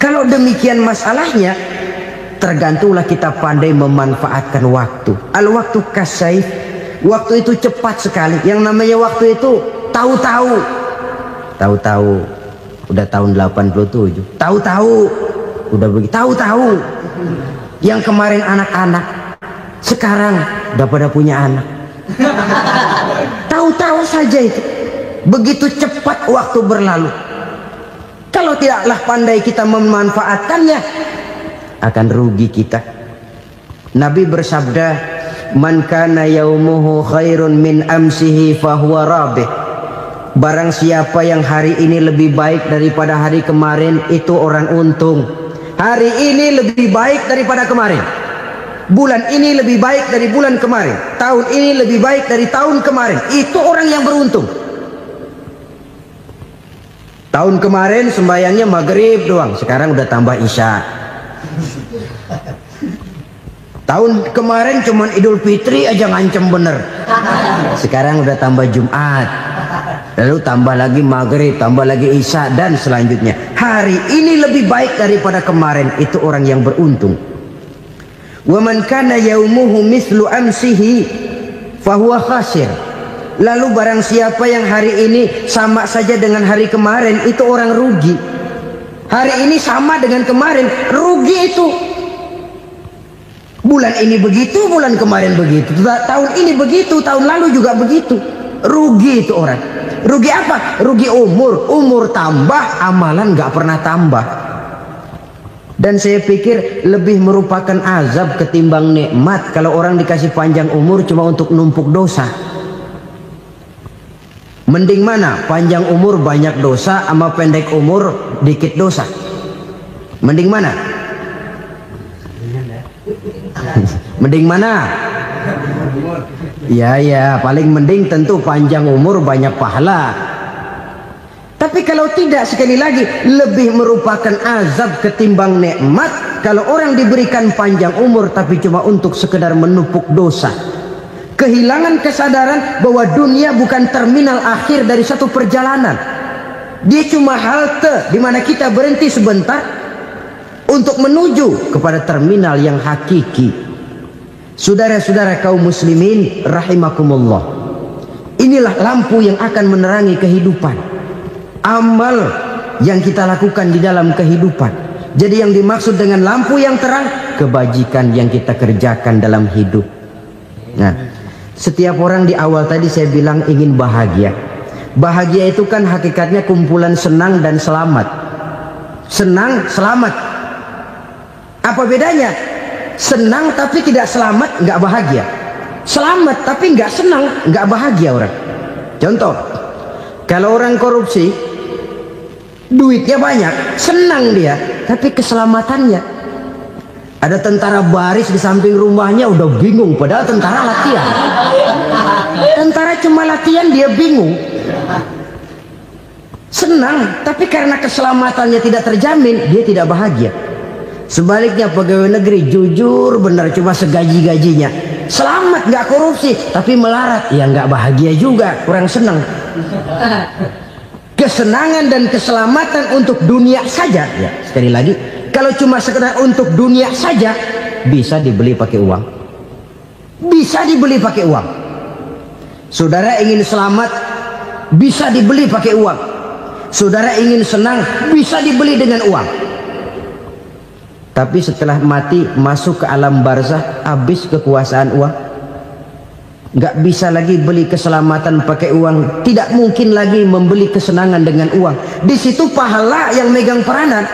Kalau demikian masalahnya, tergantunglah kita pandai memanfaatkan waktu. Al-waktu kasaif. Waktu itu cepat sekali. Yang namanya waktu itu tahu-tahu. Tahu-tahu. Udah tahun 87. Tahu-tahu. Udah begitu. Tahu-tahu. Yang kemarin anak-anak, sekarang udah pada punya anak. Tahu-tahu saja itu. Begitu cepat waktu berlalu. Kalau tidaklah pandai kita memanfaatkannya, akan rugi kita. Nabi bersabda, man kana yaumuhu khairun min amsihi fahuwa rabih. Barang siapa yang hari ini lebih baik daripada hari kemarin, itu orang untung. Hari ini lebih baik daripada kemarin. Bulan ini lebih baik dari bulan kemarin. Tahun ini lebih baik dari tahun kemarin. Itu orang yang beruntung. Tahun kemarin sembahyangnya maghrib doang, sekarang udah tambah isya. Tahun kemarin cuman Idul Fitri aja ngancem bener, sekarang udah tambah Jumat, lalu tambah lagi maghrib, tambah lagi isya, dan selanjutnya. Hari ini lebih baik daripada kemarin, itu orang yang beruntung. Wa man kana yaumuhu mislu amsihi fahuwa khasir. Lalu barang siapa yang hari ini sama saja dengan hari kemarin, itu orang rugi. Hari ini sama dengan kemarin, rugi itu. Bulan ini begitu, bulan kemarin begitu, tahun ini begitu, tahun lalu juga begitu. Rugi itu orang. Rugi apa? Rugi umur. Umur tambah, amalan nggak pernah tambah. Dan saya pikir lebih merupakan azab ketimbang nikmat kalau orang dikasih panjang umur cuma untuk numpuk dosa. Mending mana? Panjang umur banyak dosa sama pendek umur dikit dosa? Mending mana? Mending mana? Ya, paling mending tentu panjang umur banyak pahala. Tapi kalau tidak, sekali lagi, lebih merupakan azab ketimbang nikmat kalau orang diberikan panjang umur tapi cuma untuk sekedar menumpuk dosa. Kehilangan kesadaran bahwa dunia bukan terminal akhir dari satu perjalanan. Dia cuma halte di mana kita berhenti sebentar untuk menuju kepada terminal yang hakiki. Saudara-saudara kaum muslimin rahimakumullah. Inilah lampu yang akan menerangi kehidupan. amal yang kita lakukan di dalam kehidupan. Jadi yang dimaksud dengan lampu yang terang, kebajikan yang kita kerjakan dalam hidup. Nah, setiap orang di awal tadi saya bilang ingin bahagia. Bahagia itu kan hakikatnya kumpulan senang dan selamat. Senang, selamat. Apa bedanya? Senang tapi tidak selamat, nggak bahagia. Selamat tapi nggak senang, nggak bahagia orang. Contoh, kalau orang korupsi, duitnya banyak, senang dia, tapi keselamatannya. Ada tentara baris di samping rumahnya udah bingung, padahal tentara latihan. Tentara cuma latihan, dia bingung. Senang, tapi karena keselamatannya tidak terjamin, dia tidak bahagia. Sebaliknya pegawai negeri jujur benar, cuma segaji-gajinya, selamat nggak korupsi, tapi melarat, ya nggak bahagia juga, kurang senang. Kesenangan dan keselamatan untuk dunia saja, ya sekali lagi, kalau cuma sekedar untuk dunia saja, bisa dibeli pakai uang. Bisa dibeli pakai uang. Saudara ingin selamat, bisa dibeli pakai uang. Saudara ingin senang, bisa dibeli dengan uang. Tapi setelah mati, masuk ke alam barzah, habis kekuasaan uang. Nggak bisa lagi beli keselamatan pakai uang, tidak mungkin lagi membeli kesenangan dengan uang. Di situ pahala yang megang peranan.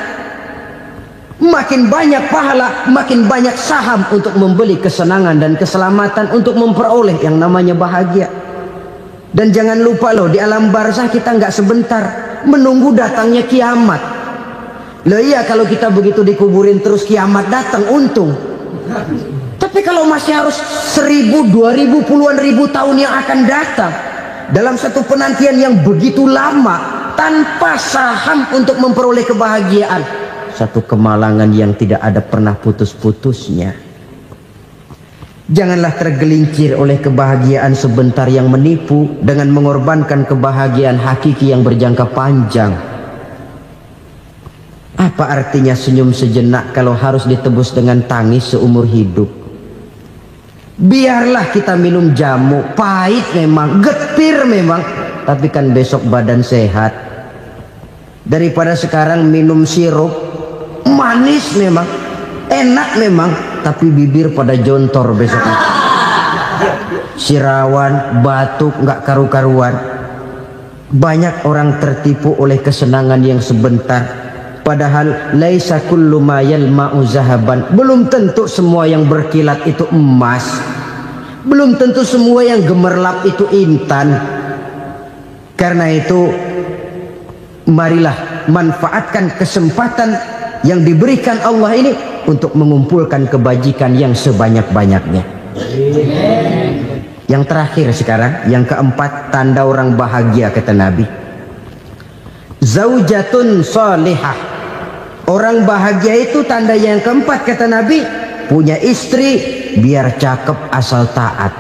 Makin banyak pahala, makin banyak saham untuk membeli kesenangan dan keselamatan, untuk memperoleh yang namanya bahagia. Dan jangan lupa loh, di alam barzah kita nggak sebentar, menunggu datangnya kiamat. Loh iya, kalau kita begitu dikuburin terus kiamat datang, untung. Tapi kalau masih harus 1000, 2000, puluhan ribu tahun yang akan datang, dalam satu penantian yang begitu lama, tanpa saham untuk memperoleh kebahagiaan, satu kemalangan yang tidak ada pernah putus-putusnya. Janganlah tergelincir oleh kebahagiaan sebentar yang menipu dengan mengorbankan kebahagiaan hakiki yang berjangka panjang. Apa artinya senyum sejenak kalau harus ditebus dengan tangis seumur hidup? Biarlah kita minum jamu, pahit memang, getir memang, tapi kan besok badan sehat. Daripada sekarang minum sirup, manis memang, enak memang, tapi bibir pada jontor besok. Sirawan, batuk, nggak karu-karuan. Banyak orang tertipu oleh kesenangan yang sebentar. Padahal laisa kullu ma yalma'u zahaban. Belum tentu semua yang berkilat itu emas. Belum tentu semua yang gemerlap itu intan. Karena itu, marilah manfaatkan kesempatan yang diberikan Allah ini untuk mengumpulkan kebajikan yang sebanyak-banyaknya. Yang terakhir sekarang, yang keempat, tanda orang bahagia kata Nabi. Zaujatun salihah. Orang bahagia itu tanda yang keempat kata Nabi, punya istri biar cakep asal taat.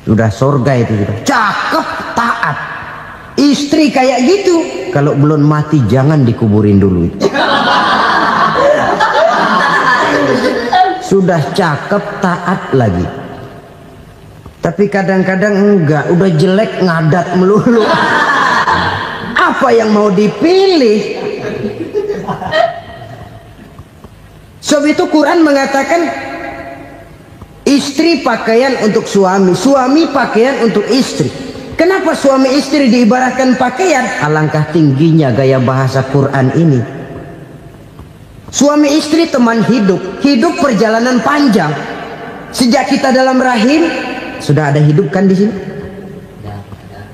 Sudah surga itu, cakep taat. Istri kayak gitu, kalau belum mati jangan dikuburin dulu itu. Sudah cakep taat lagi. Tapi kadang-kadang enggak, udah jelek ngadat melulu. Apa yang mau dipilih? Sebab itu Quran mengatakan istri pakaian untuk suami, suami pakaian untuk istri. Kenapa suami istri diibaratkan pakaian? Alangkah tingginya gaya bahasa Quran ini. Suami istri teman hidup, hidup perjalanan panjang. Sejak kita dalam rahim sudah ada hidup kan di sini.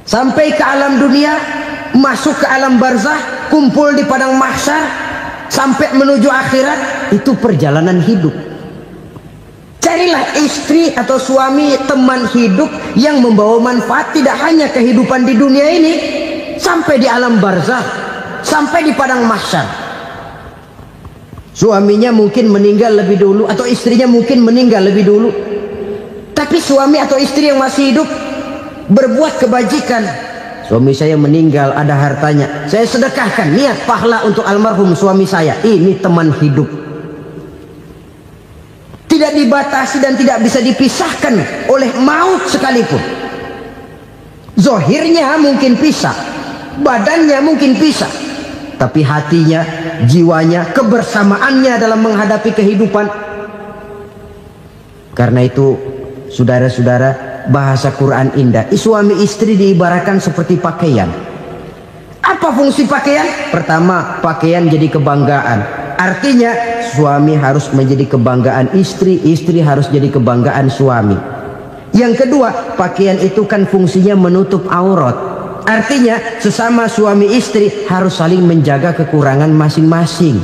Sampai ke alam dunia, masuk ke alam barzah, kumpul di padang mahsyar, sampai menuju akhirat, itu perjalanan hidup. Carilah istri atau suami, teman hidup yang membawa manfaat tidak hanya kehidupan di dunia ini, sampai di alam barzah, sampai di padang mahsyar. Suaminya mungkin meninggal lebih dulu, atau istrinya mungkin meninggal lebih dulu, tapi suami atau istri yang masih hidup berbuat kebajikan. Suami saya meninggal, ada hartanya, saya sedekahkan, niat pahala untuk almarhum suami saya. Ini teman hidup. Tidak dibatasi dan tidak bisa dipisahkan oleh maut sekalipun. Zohirnya mungkin pisah, badannya mungkin pisah, tapi hatinya, jiwanya, kebersamaannya dalam menghadapi kehidupan. Karena itu, saudara-saudara, bahasa Quran indah. Suami istri diibaratkan seperti pakaian. Apa fungsi pakaian? Pertama, pakaian jadi kebanggaan. Artinya, suami harus menjadi kebanggaan istri, istri harus jadi kebanggaan suami. Yang kedua, pakaian itu kan fungsinya menutup aurat. Artinya, sesama suami istri harus saling menjaga kekurangan masing-masing.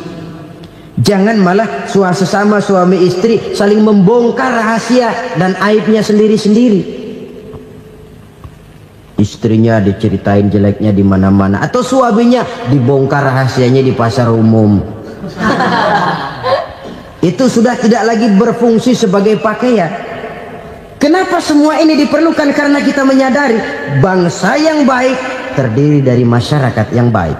Jangan malah sesama suami istri saling membongkar rahasia dan aibnya sendiri-sendiri. Istrinya diceritain jeleknya di mana-mana, atau suaminya dibongkar rahasianya di pasar umum. Itu sudah tidak lagi berfungsi sebagai pakaian. Kenapa semua ini diperlukan? Karena kita menyadari bangsa yang baik terdiri dari masyarakat yang baik.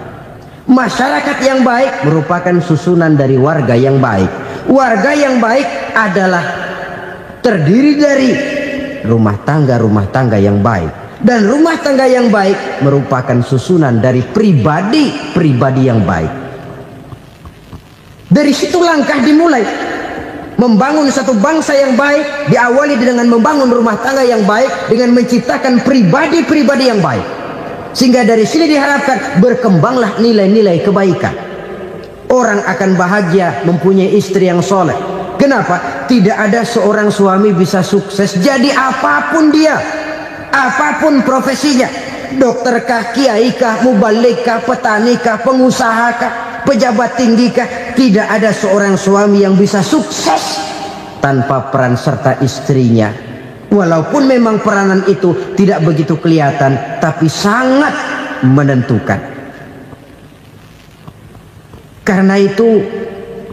Masyarakat yang baik merupakan susunan dari warga yang baik. Warga yang baik adalah terdiri dari rumah tangga yang baik. Dan rumah tangga yang baik merupakan susunan dari pribadi-pribadi yang baik. Dari situ langkah dimulai. Membangun satu bangsa yang baik diawali dengan membangun rumah tangga yang baik, dengan menciptakan pribadi-pribadi yang baik. Sehingga dari sini diharapkan berkembanglah nilai-nilai kebaikan. Orang akan bahagia mempunyai istri yang soleh. Kenapa? Tidak ada seorang suami bisa sukses jadi apapun dia, apapun profesinya, dokterkah, kiaikah, mubalikah, petanikah, pengusahakah, pejabat tinggikah, tidak ada seorang suami yang bisa sukses tanpa peran serta istrinya. Walaupun memang peranan itu tidak begitu kelihatan, tapi sangat menentukan. Karena itu,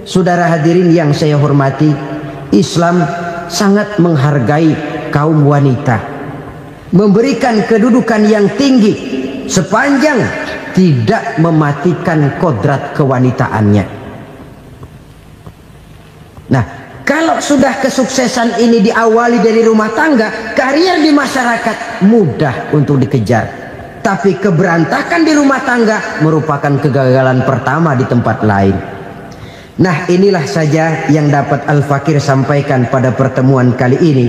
saudara hadirin yang saya hormati, Islam sangat menghargai kaum wanita, memberikan kedudukan yang tinggi sepanjang tidak mematikan kodrat kewanitaannya. Nah, kalau sudah kesuksesan ini diawali dari rumah tangga, karier di masyarakat mudah untuk dikejar. Tapi keberantakan di rumah tangga merupakan kegagalan pertama di tempat lain. Nah, inilah saja yang dapat Al-Fakir sampaikan pada pertemuan kali ini.